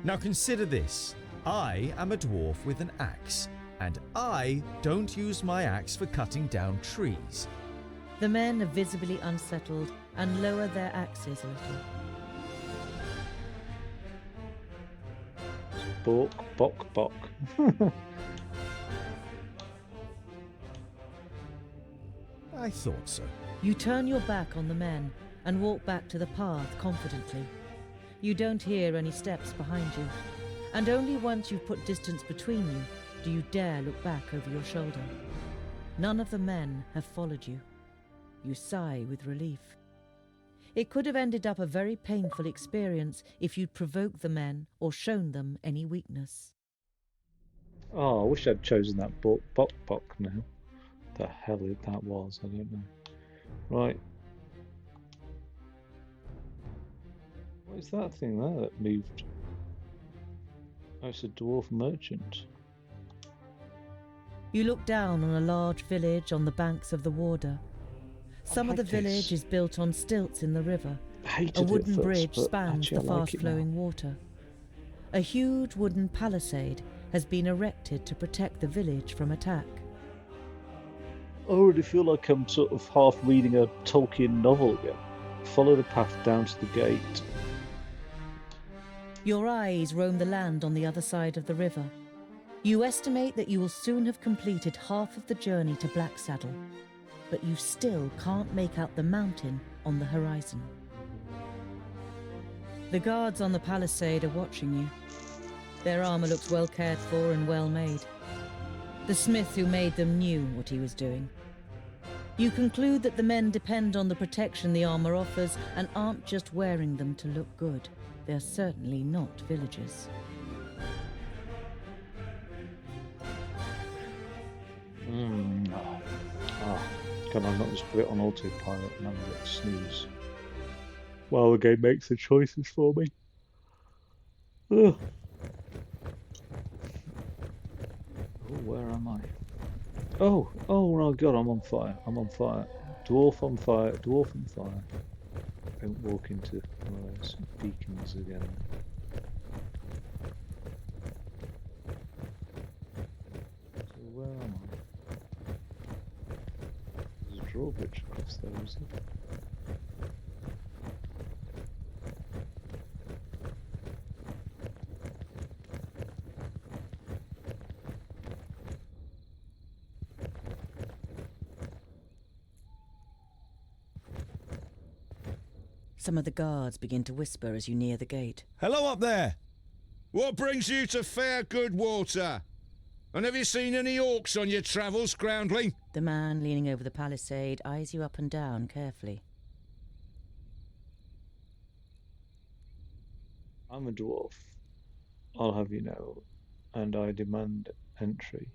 Now consider this. I am a dwarf with an axe, and I don't use my axe for cutting down trees. The men are visibly unsettled and lower their axes a little. Bork, bok, bok. I thought so. You turn your back on the men and walk back to the path confidently. You don't hear any steps behind you, and only once you've put distance between you do you dare look back over your shoulder. None of the men have followed you. You sigh with relief. It could have ended up a very painful experience if you'd provoked the men or shown them any weakness. Oh, I wish I'd chosen that bok, bok, bok now. The hell that was, I don't know. Right. What is that thing there that moved? Oh, it's a dwarf merchant. You look down on a large village on the banks of the Warder. Some of the village is built on stilts in the river. A wooden bridge spans the fast-flowing water. A huge wooden palisade has been erected to protect the village from attack. I already feel like I'm sort of half reading a Tolkien novel again. Follow the path down to the gate. Your eyes roam the land on the other side of the river. You estimate that you will soon have completed half of the journey to Blacksaddle, but you still can't make out the mountain on the horizon. The guards on the palisade are watching you. Their armor looks well cared for and well made. The smith who made them knew what he was doing. You conclude that the men depend on the protection the armor offers and aren't just wearing them to look good. They're certainly not villagers. Can I not just put it on autopilot and have a little snooze while the game makes the choices for me? Ugh. Oh, where am I? Oh my god, I'm on fire. I'm on fire. Dwarf on fire. Dwarf on fire. Don't walk into one of those beacons again. So where am I? There's a drawbridge across there, is it? Some of the guards begin to whisper as you near the gate. Hello up there! What brings you to fair good water? And have you seen any orcs on your travels, groundling? The man leaning over the palisade eyes you up and down carefully. I'm a dwarf, I'll have you know, and I demand entry.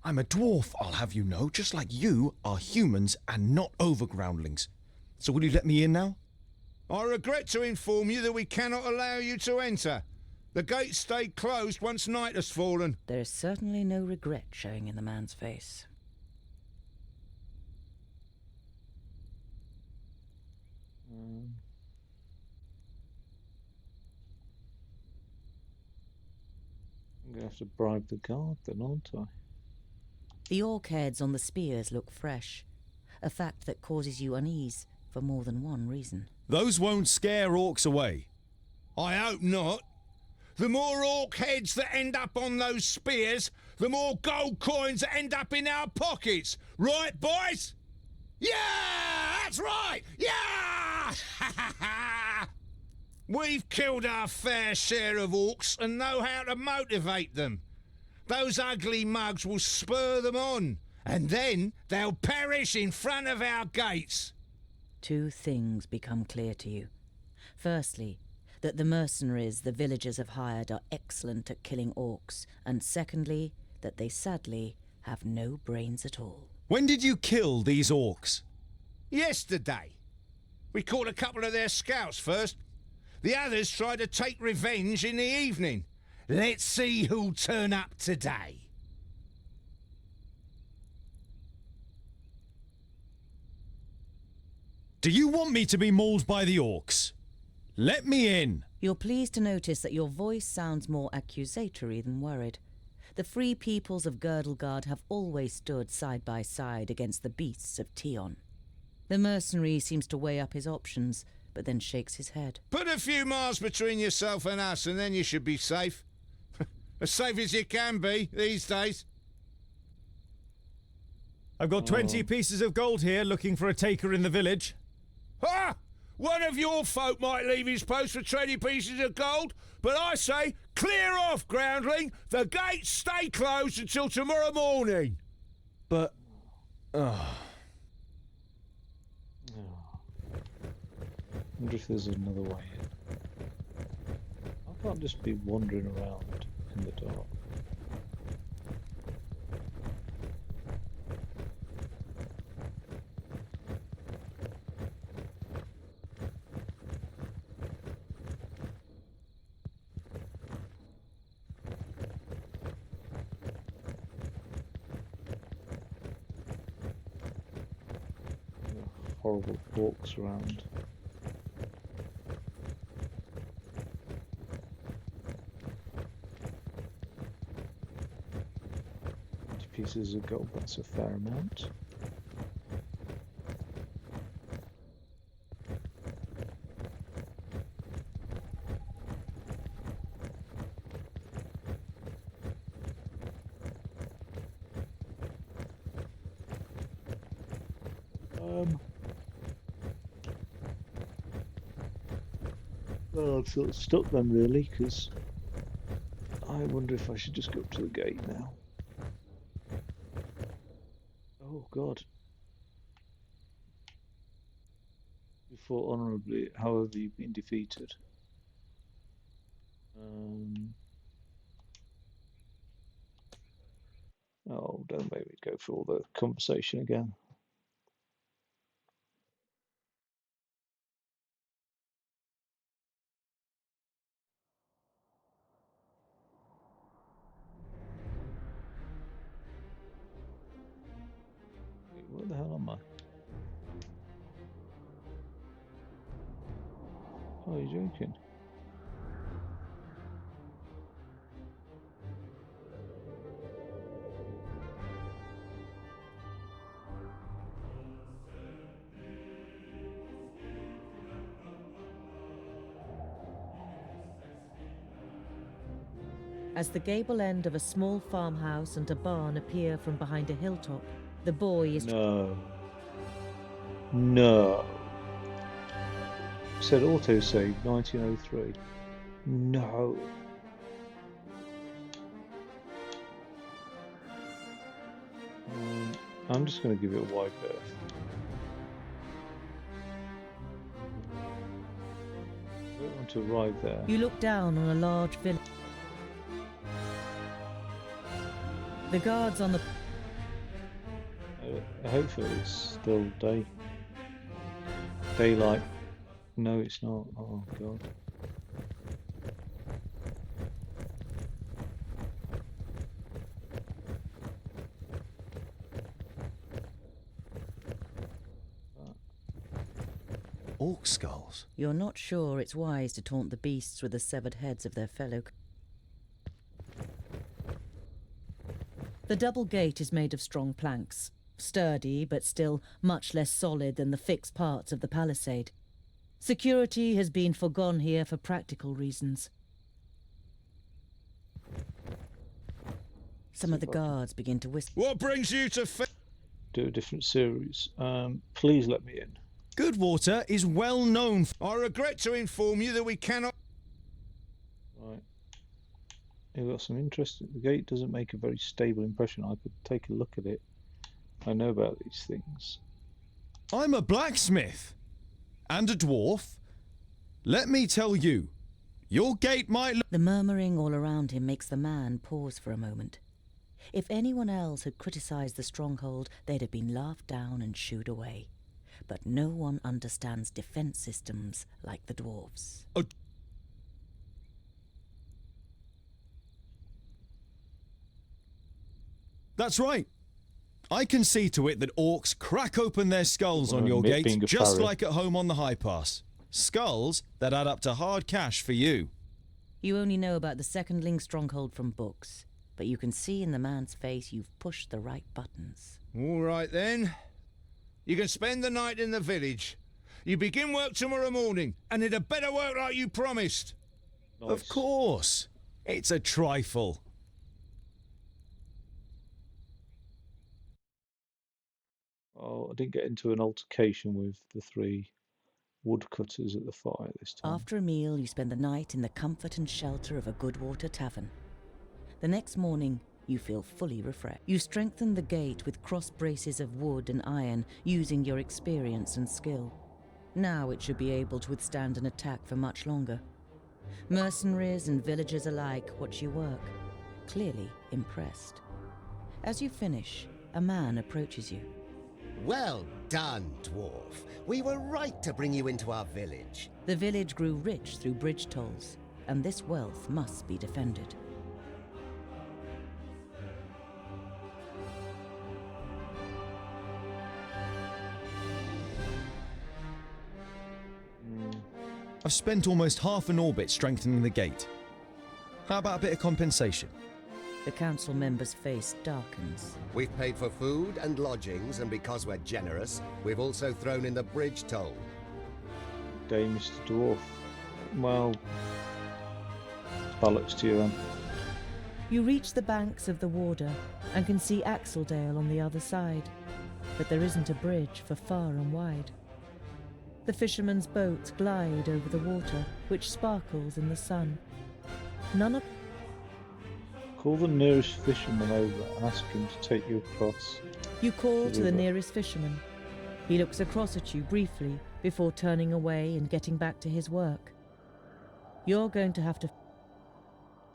I'm a dwarf, I'll have you know, just like you are humans and not overgroundlings. So will you let me in now? I regret to inform you that we cannot allow you to enter. The gates stay closed once night has fallen. There is certainly no regret showing in the man's face. I'm gonna have to bribe the guard then, aren't I? The orc heads on the spears look fresh, a fact that causes you unease for more than one reason. Those won't scare orcs away. I hope not. The more orc heads that end up on those spears, the more gold coins that end up in our pockets. Right, boys? Yeah, that's right. Yeah! We've killed our fair share of orcs and know how to motivate them. Those ugly mugs will spur them on, and then they'll perish in front of our gates. Two things become clear to you. Firstly, that the mercenaries the villagers have hired are excellent at killing orcs, and secondly, that they sadly have no brains at all. When did you kill these orcs? Yesterday. We caught a couple of their scouts first. The others tried to take revenge in the evening. Let's see who'll turn up today. Do you want me to be mauled by the orcs? Let me in! You're pleased to notice that your voice sounds more accusatory than worried. The free peoples of Girdlegard have always stood side by side against the beasts of Tion. The mercenary seems to weigh up his options, but then shakes his head. Put a few miles between yourself and us, and then you should be safe. As safe as you can be these days. I've got 20 pieces of gold here looking for a taker in the village. Ha! One of your folk might leave his post for 20 pieces of gold, but I say, clear off, groundling. The gates stay closed until tomorrow morning. But... I wonder if there's another way in. I can't just be wandering around in the dark. Horrible orcs around. Pieces of gold, that's a fair amount. Well, I'm sort of stuck then really, because I wonder if I should just go up to the gate now. Oh God. You fought honourably, how have you been defeated? Oh, don't make me go through all the conversation again. Wait, where the hell am I? Oh, you're joking. As the gable end of a small farmhouse and a barn appear from behind a hilltop, the boy is... No. No. It said autosave 1903. No. I'm just going to give it a wide berth. I don't want to arrive there. You look down on a large village. The guards on the... Hopefully it's still daylight. No, it's not. Oh, God. Orc skulls? You're not sure it's wise to taunt the beasts with the severed heads of their fellow... The double gate is made of strong planks, sturdy but still much less solid than the fixed parts of the palisade. Security has been forgone here for practical reasons. Some of the guards begin to whisper. What brings you to... Do a different series. Please let me in. Goodwater is well known for... I regret to inform you that we cannot... Right. You've got some interesting... The gate doesn't make a very stable impression. I could take a look at it. I know about these things. I'm a blacksmith. And a dwarf. Let me tell you, your gate might look... The murmuring all around him makes the man pause for a moment. If anyone else had criticised the stronghold, they'd have been laughed down and shooed away. But no one understands defence systems like the dwarves. That's right. I can see to it that orcs crack open their skulls on your gate, just like at home on the High Pass. Skulls that add up to hard cash for you. You only know about the secondling stronghold from books, but you can see in the man's face you've pushed the right buttons. All right then. You can spend the night in the village. You begin work tomorrow morning, and it had better work like you promised. Nice. Of course. It's a trifle. Oh, I didn't get into an altercation with the three woodcutters at the fire this time. After a meal, you spend the night in the comfort and shelter of a Goodwater tavern. The next morning, you feel fully refreshed. You strengthen the gate with cross braces of wood and iron, using your experience and skill. Now it should be able to withstand an attack for much longer. Mercenaries and villagers alike watch you work, clearly impressed. As you finish, a man approaches you. Well done, dwarf. We were right to bring you into our village. The village grew rich through bridge tolls, and this wealth must be defended. I've spent almost half an orbit strengthening the gate. How about a bit of compensation? The council member's face darkens. We've paid for food and lodgings, and because we're generous, we've also thrown in the bridge toll. Day, Mr. Dwarf. Well, bollocks to you then. You reach the banks of the Warder and can see Axeldale on the other side, but there isn't a bridge for far and wide. The fishermen's boats glide over the water, which sparkles in the sun. None of... Call the nearest fisherman over and ask him to take you across. You call to the nearest fisherman. He looks across at you briefly before turning away and getting back to his work. You're going to have to...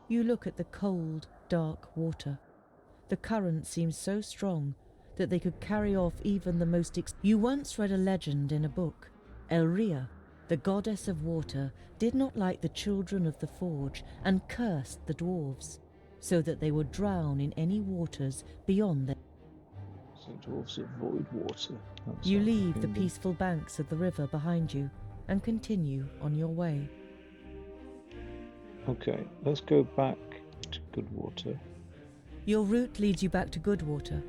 You look at the cold, dark water. The current seems so strong that they could carry off even the most You once read a legend in a book. Elria, the goddess of water, did not like the children of the forge and cursed the dwarves, so that they would drown in any waters beyond their... So dwarves avoid water. You leave the peaceful banks of the river behind you and continue on your way. Okay, let's go back to Goodwater. Your route leads you back to Goodwater.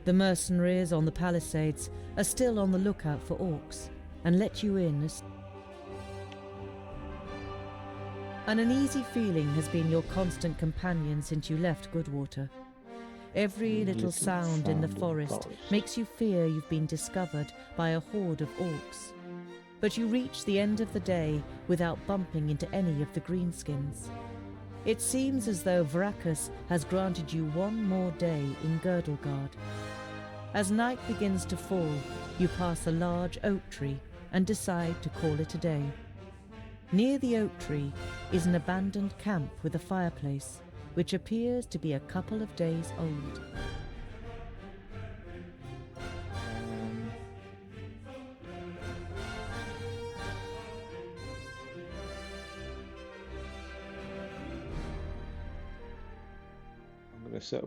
The mercenaries on the palisades are still on the lookout for orcs and let you in as... An uneasy feeling has been your constant companion since you left Goodwater. Every little sound in the forest makes you fear you've been discovered by a horde of orcs. But you reach the end of the day without bumping into any of the greenskins. It seems as though Vracus has granted you one more day in Girdlegard. As night begins to fall, you pass a large oak tree and decide to call it a day. Near the oak tree is an abandoned camp with a fireplace, which appears to be a couple of days old.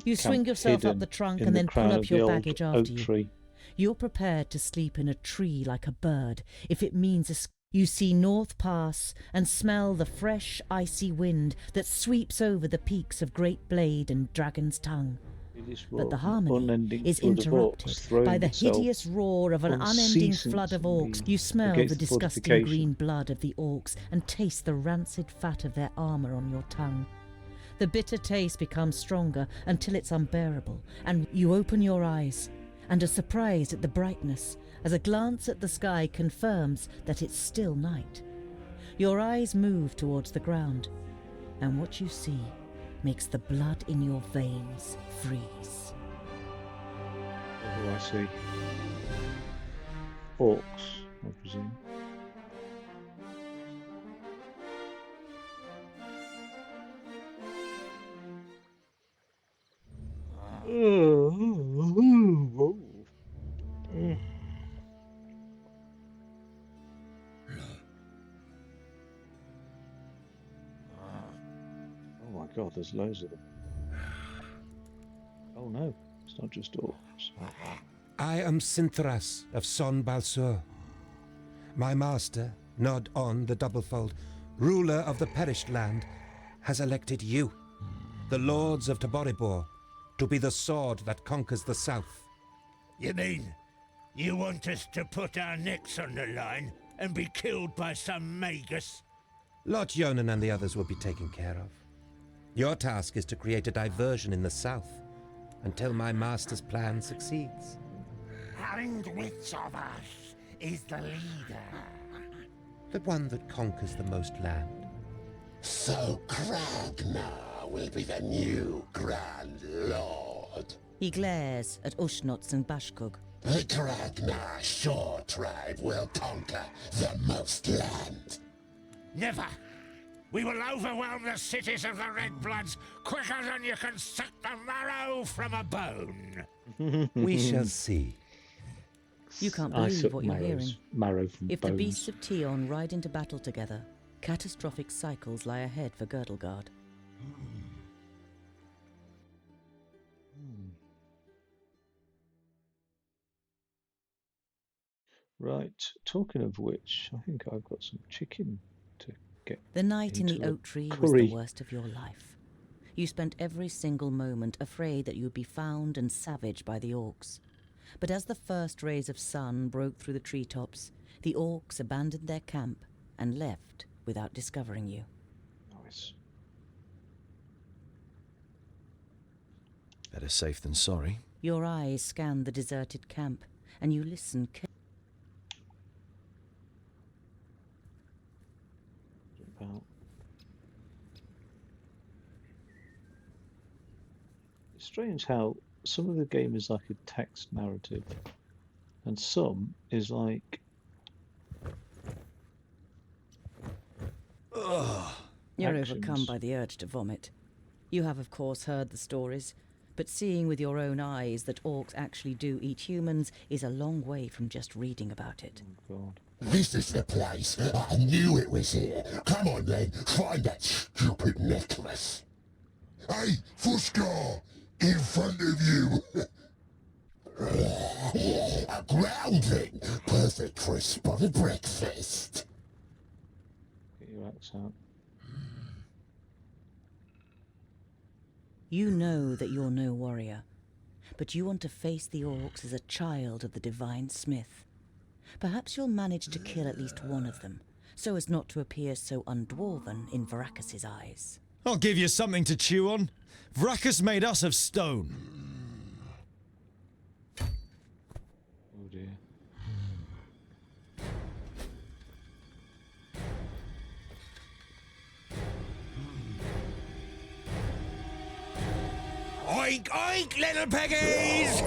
You swing yourself up the trunk and then pull up your baggage after you. You're prepared to sleep in a tree like a bird if it means you see North Pass and smell the fresh, icy wind that sweeps over the peaks of Great Blade and Dragon's Tongue. But the harmony is interrupted by the hideous roar of an unending flood of orcs. You smell the disgusting green blood of the orcs and taste the rancid fat of their armour on your tongue. The bitter taste becomes stronger until it's unbearable, and you open your eyes and are surprised at the brightness as a glance at the sky confirms that it's still night. Your eyes move towards the ground, and what you see makes the blood in your veins freeze. What do I see? Orcs, I presume. Oh my god, there's loads of them. Oh no, it's not just orcs. I am Sinthras of Son Balsur. My master, Nod On the Doublefold, ruler of the perished land, has elected you, the lords of Taboribor, to be the sword that conquers the south. You mean you want us to put our necks on the line and be killed by some magus? Lot Yonan and the others will be taken care of. Your task is to create a diversion in the south until my master's plan succeeds. And which of us is the leader? The one that conquers the most land. So Kragnar will be the new Grand Lord. He glares at Ushnots and Bashkug. The Kragnar Shore tribe will conquer the most land. Never! We will overwhelm the cities of the Red Bloods quicker than you can suck the marrow from a bone. We shall see. You can't believe what you're hearing. Marrow from If bones. the beasts of Tion ride into battle together, catastrophic cycles lie ahead for Girdlegard. Right, talking of which, I think I've got some chicken to get. The night in the into a oak tree was curry. the worst of your life. You spent every single moment afraid that you would be found and savaged by the orcs. But as the first rays of sun broke through the treetops, the orcs abandoned their camp and left without discovering you. Nice. Better safe than sorry. Your eyes scan the deserted camp, and you listen carefully. About. It's strange how some of the game is like a text narrative, and some is like. You're actions. overcome by the urge to vomit. You have, of course, heard the stories. But seeing with your own eyes that orcs actually do eat humans is a long way from just reading about it. Oh, God. This is the place. I knew it was here. Come on then, find that stupid necklace. Hey, Fuskar, in front of you. A grounding, perfect for a spot of breakfast. Get your axe out. You know that you're no warrior, but you want to face the orcs as a child of the Divine Smith. Perhaps you'll manage to kill at least one of them, so as not to appear so undwarven in Varacus's eyes. I'll give you something to chew on. Vracus made us of stone. Oh dear. Oink, oink, little piggies!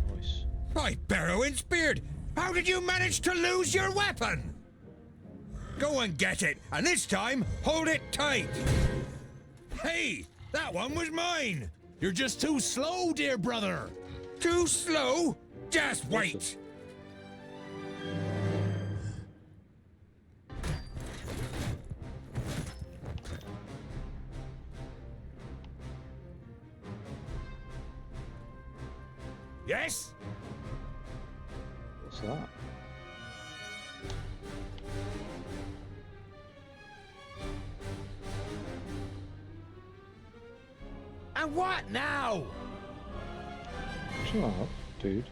Nice. By Barrowin's beard! How did you manage to lose your weapon? Go and get it, and this time, hold it tight! Hey, that one was mine! You're just too slow, dear brother. Too slow? Just wait! Yes? What's that? And what now? Shut up, dude.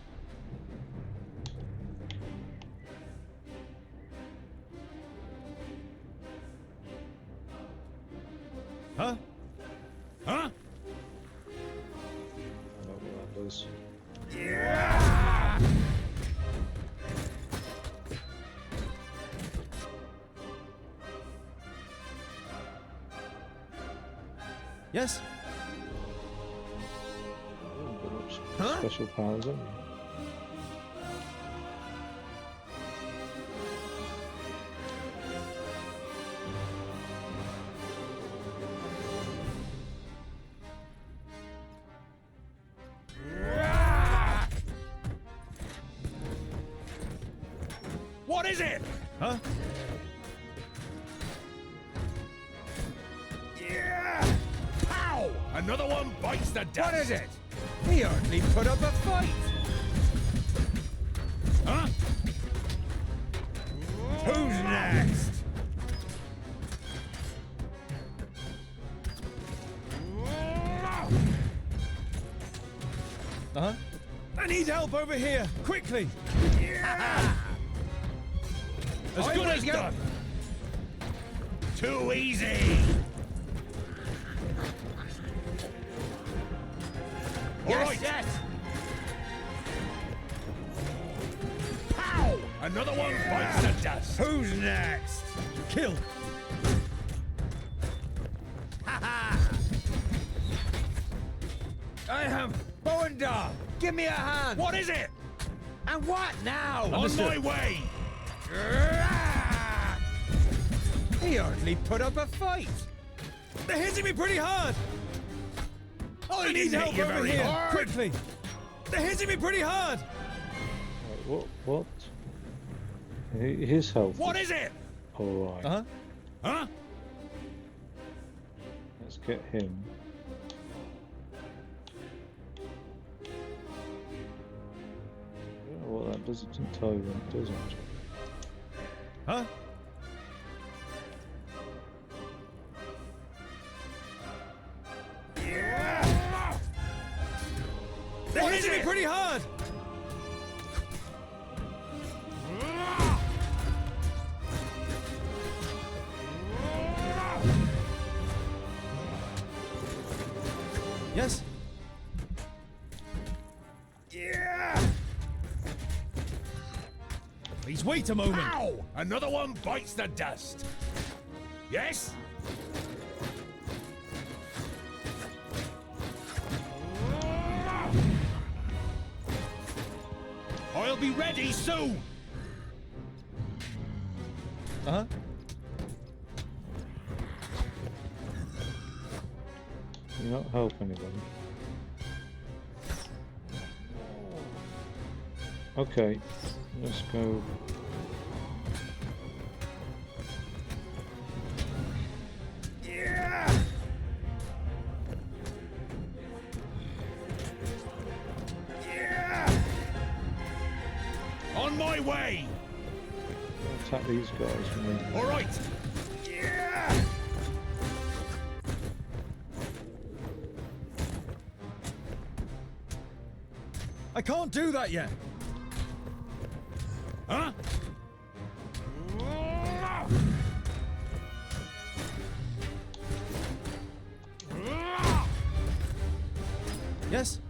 Huh? Huh? I don't know what that does. Yes? Huh? Special powers, haven't you? What is it? Huh? Yeah! Pow! Another one bites the dust. What is it? He hardly put up a fight! Huh? Who's next? Uh-huh. I need help over here, quickly! As good as done. Too easy. Yes, All right. yes! Pow! Another one bites the dust. Who's next? Kill! I am Bowendahl! Give me a hand! What is it? And what now? On my way. He hardly put up a fight! They're hitting me pretty hard! I need didn't help hit you over very here, hard. quickly! They're hitting me pretty hard! Right, what? His health. What is it? Alright. Uh-huh. Huh? Let's get him. I don't know what that does. It doesn't tell you what it does actually. Huh? They're hitting me pretty hard! Yes? Please wait a moment. Pow! Another one bites the dust. Yes? I'll They'll be ready soon! Huh? You not help anybody. Okay, let's go. Yeah! Yeah! On my way! Attack these guys from the... All right! Yeah! I can't do that yet. Huh? Yes?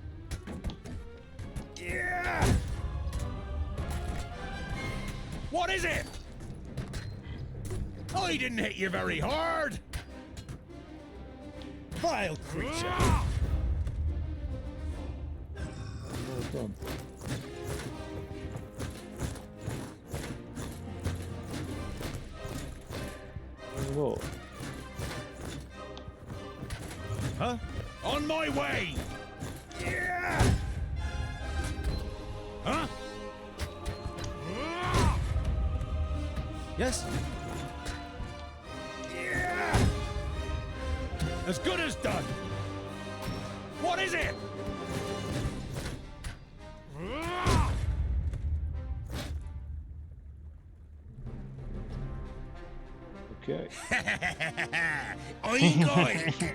Yeah! What is it? I didn't hit you very hard! Vile creature! Well done. What? Huh? On my way! Yeah! Huh? Yes? Yeah! As good as done! What is it? Okay. Oink oink!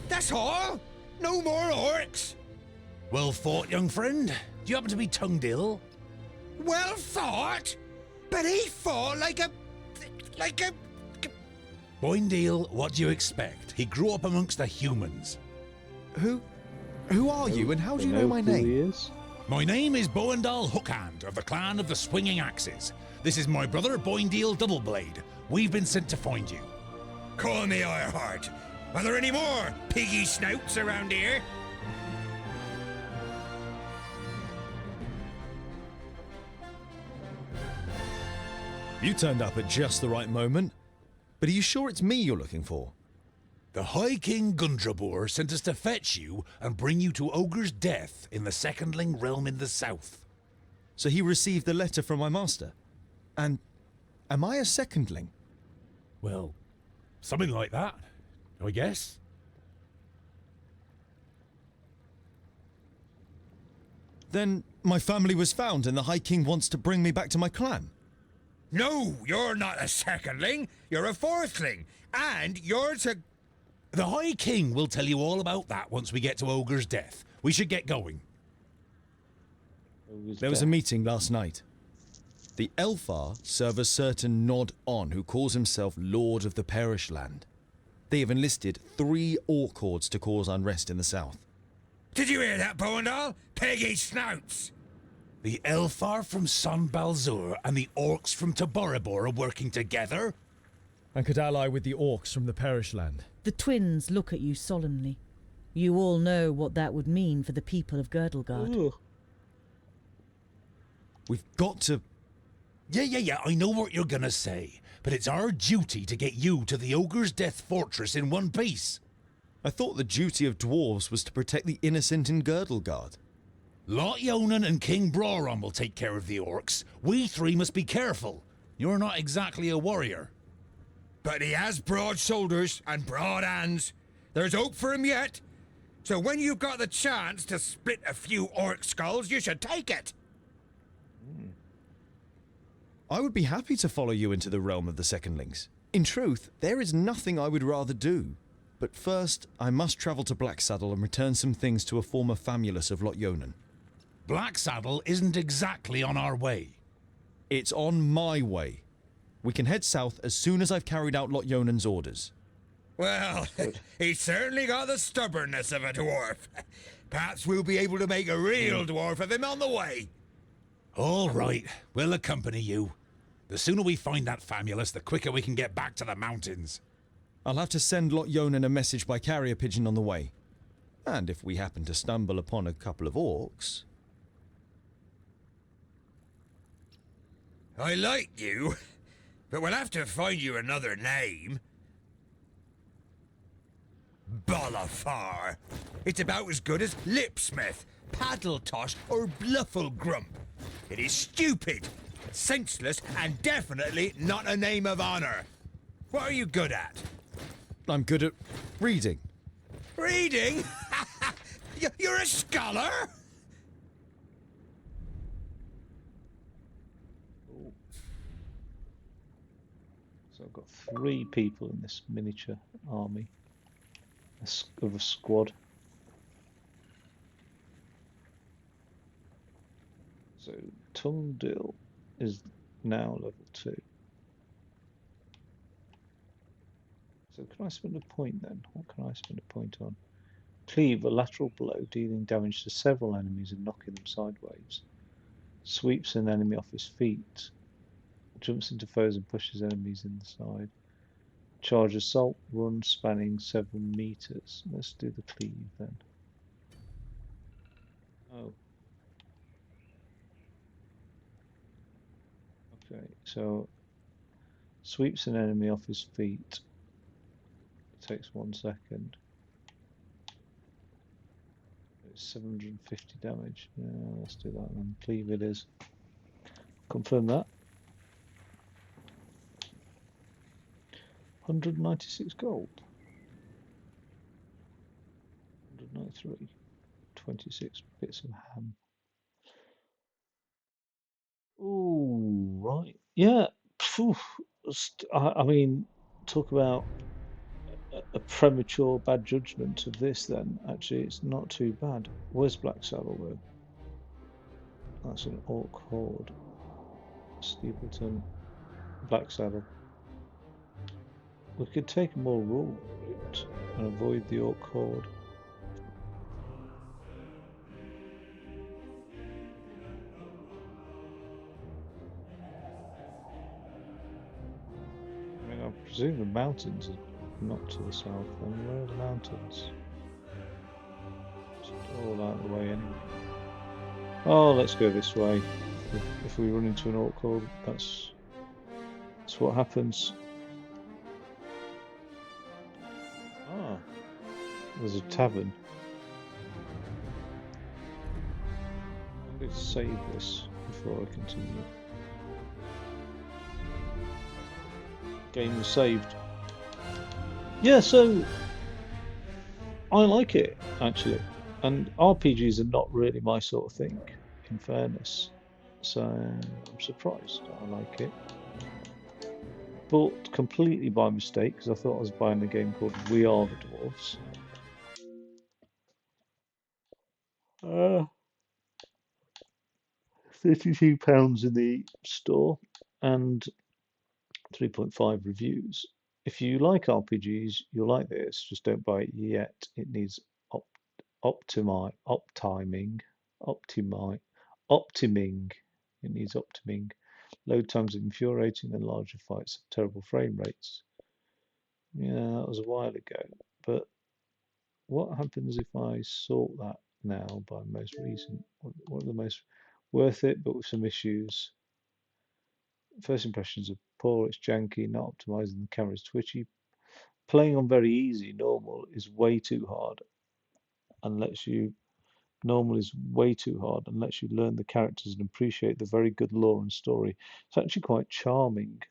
That's all? No more orcs? Well fought, young friend. Do you happen to be tongued ill? Well fought? But he fought like a... Boindale, what do you expect? He grew up amongst the humans. Who are you and how do you know my Who he name? is? My name is Boindale Hookhand of the clan of the Swinging Axes. This is my brother Boindale Doubleblade. We've been sent to find you. Call me Ironheart. Are there any more piggy snouts around here? You turned up at just the right moment. But are you sure it's me you're looking for? The High King Gundrabur sent us to fetch you and bring you to Ogre's death in the Secondling realm in the south. So he received the letter from my master? And am I a secondling? Well, something like that, I guess. Then my family was found and the High King wants to bring me back to my clan. No, you're not a secondling. You're a fourthling. And you're to... The High King will tell you all about that once we get to Ogre's death. We should get going. There was a meeting last night. The Elfar serve a certain Nod On who calls himself Lord of the Perish Land. They have enlisted 3 orc hordes to cause unrest in the south. Did you hear that, Boandal? Peggy snouts! The Elfar from San Balzur and the Orcs from Taboribor are working together? And could ally with the orcs from the Perish Land. The twins look at you solemnly. You all know what that would mean for the people of Girdlegard. Ooh. We've got to... Yeah, I know what you're gonna say. But it's our duty to get you to the Ogre's Death Fortress in one piece. I thought the duty of dwarves was to protect the innocent in Girdlegard. Lot Yonan and King Broron will take care of the orcs. We 3 must be careful. You're not exactly a warrior. But he has broad shoulders and broad hands. There's hope for him yet. So when you've got the chance to split a few orc skulls, you should take it. I would be happy to follow you into the realm of the Secondlings. In truth, there is nothing I would rather do. But first, I must travel to Blacksaddle and return some things to a former famulus of Lot Yonan. Blacksaddle isn't exactly on our way. It's on my way. We can head south as soon as I've carried out Lot Yonan's orders. Well, he's certainly got the stubbornness of a dwarf. Perhaps we'll be able to make a real dwarf of him on the way. All right, we'll accompany you. The sooner we find that famulus, the quicker we can get back to the mountains. I'll have to send Lot Yonan a message by carrier pigeon on the way. And if we happen to stumble upon a couple of orcs... I like you, but we'll have to find you another name. Bolafar. It's about as good as Lipsmith, Paddletosh, or Blufflegrump. It is stupid, senseless, and definitely not a name of honor. What are you good at? I'm good at reading. Reading? You're a scholar? So I've got 3 people in this miniature army of a squad. So Tungdil is now level 2. So can I spend a point then? What can I spend a point on? Cleave, a lateral blow, dealing damage to several enemies and knocking them sideways. Sweeps an enemy off his feet. Jumps into foes and pushes enemies in the side. Charge assault, run spanning several meters. Let's do the cleave then. Oh. Okay, so sweeps an enemy off his feet. It takes 1 second. It's 750 damage. Yeah, let's do that then. Cleave it is. Confirm that. 196 gold. 193. 26 bits of ham. Ooh, right. Yeah. Phew. I mean, talk about a premature bad judgment of this then. Actually, it's not too bad. Where's Black Saddle though? That's an Orc Horde. Steepleton, Black Saddle. We could take a more rural route and avoid the Orc Horde. I mean, I presume the mountains are not to the south, then where are the mountains? Just all out of the way anyway. Oh, let's go this way. If we run into an Orc Horde, that's what happens. Ah, there's a tavern. I'm going to save this before I continue. Game was saved. Yeah, so I like it actually, and RPGs are not really my sort of thing, in fairness. So I'm surprised I like it. Bought completely by mistake because I thought I was buying a game called We Are the Dwarves. £32 in the store and 3.5 reviews. If you like RPGs, you'll like this. Just don't buy it yet. It needs optimizing. It needs optiming. Load times are infuriating and larger fights have terrible frame rates. Yeah, that was a while ago. But what happens if I sort that now by most recent? What are the most worth it, but with some issues? First impressions are poor, it's janky, not optimized, and the camera's twitchy. Playing on very easy, normal is way too hard and lets you normal is way too hard and lets you learn the characters and appreciate the very good lore and story. It's actually quite charming.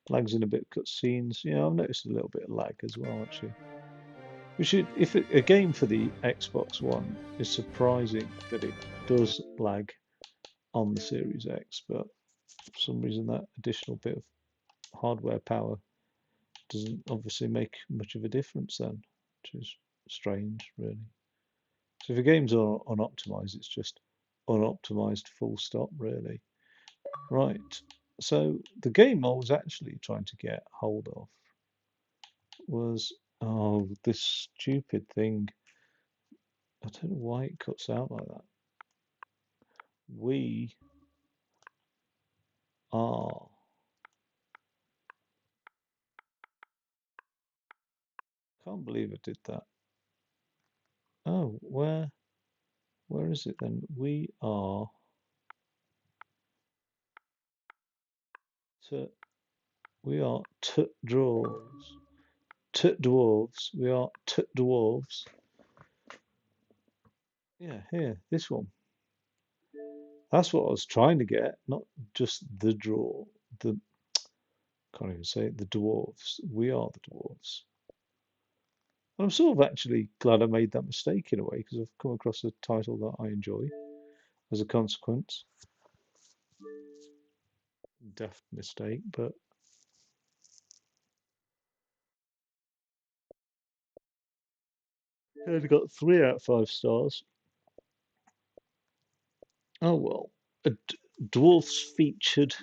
Lags in a bit of cutscenes. Yeah, I've noticed a little bit of lag as well, actually. We should, if a game for the Xbox One is surprising that it does lag on the Series X, but for some reason that additional bit of hardware power doesn't obviously make much of a difference then, which is strange, really. So if a game's unoptimized, it's just unoptimized full stop, really. Right, so the game I was actually trying to get hold of was, oh, this stupid thing. I don't know why it cuts out like that. We are. Can't believe I did that. Oh, where is it then? We are. We are dwarves. Dwarves. We are dwarves. Yeah, here, this one. That's what I was trying to get, not just the draw. The can't even say it, the dwarves. We are the dwarves. And I'm sort of actually glad I made that mistake in a way because I've come across a title that I enjoy as a consequence. Daft mistake, but I only got 3 out of 5 stars. Oh well. Dwarfs featured.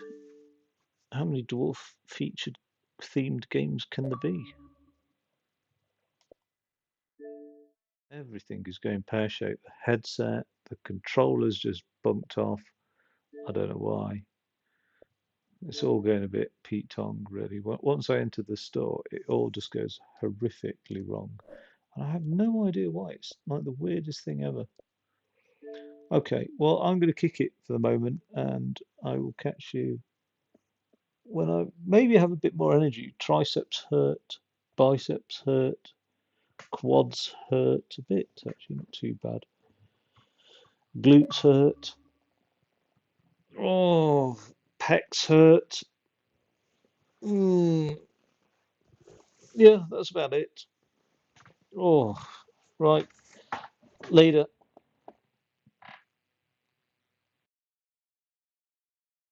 How many dwarf featured themed games can there be? Everything is going pear shaped. The headset, the controllers just bumped off. I don't know why. It's all going a bit Pete Tong, really. Once I enter the store, it all just goes horrifically wrong. And I have no idea why. It's like the weirdest thing ever. Okay, well, I'm going to kick it for the moment, and I will catch you when I maybe have a bit more energy. Triceps hurt, biceps hurt, quads hurt a bit, actually, not too bad. Glutes hurt. Oh, pecs hurt. Yeah, that's about it. Oh, right. Later.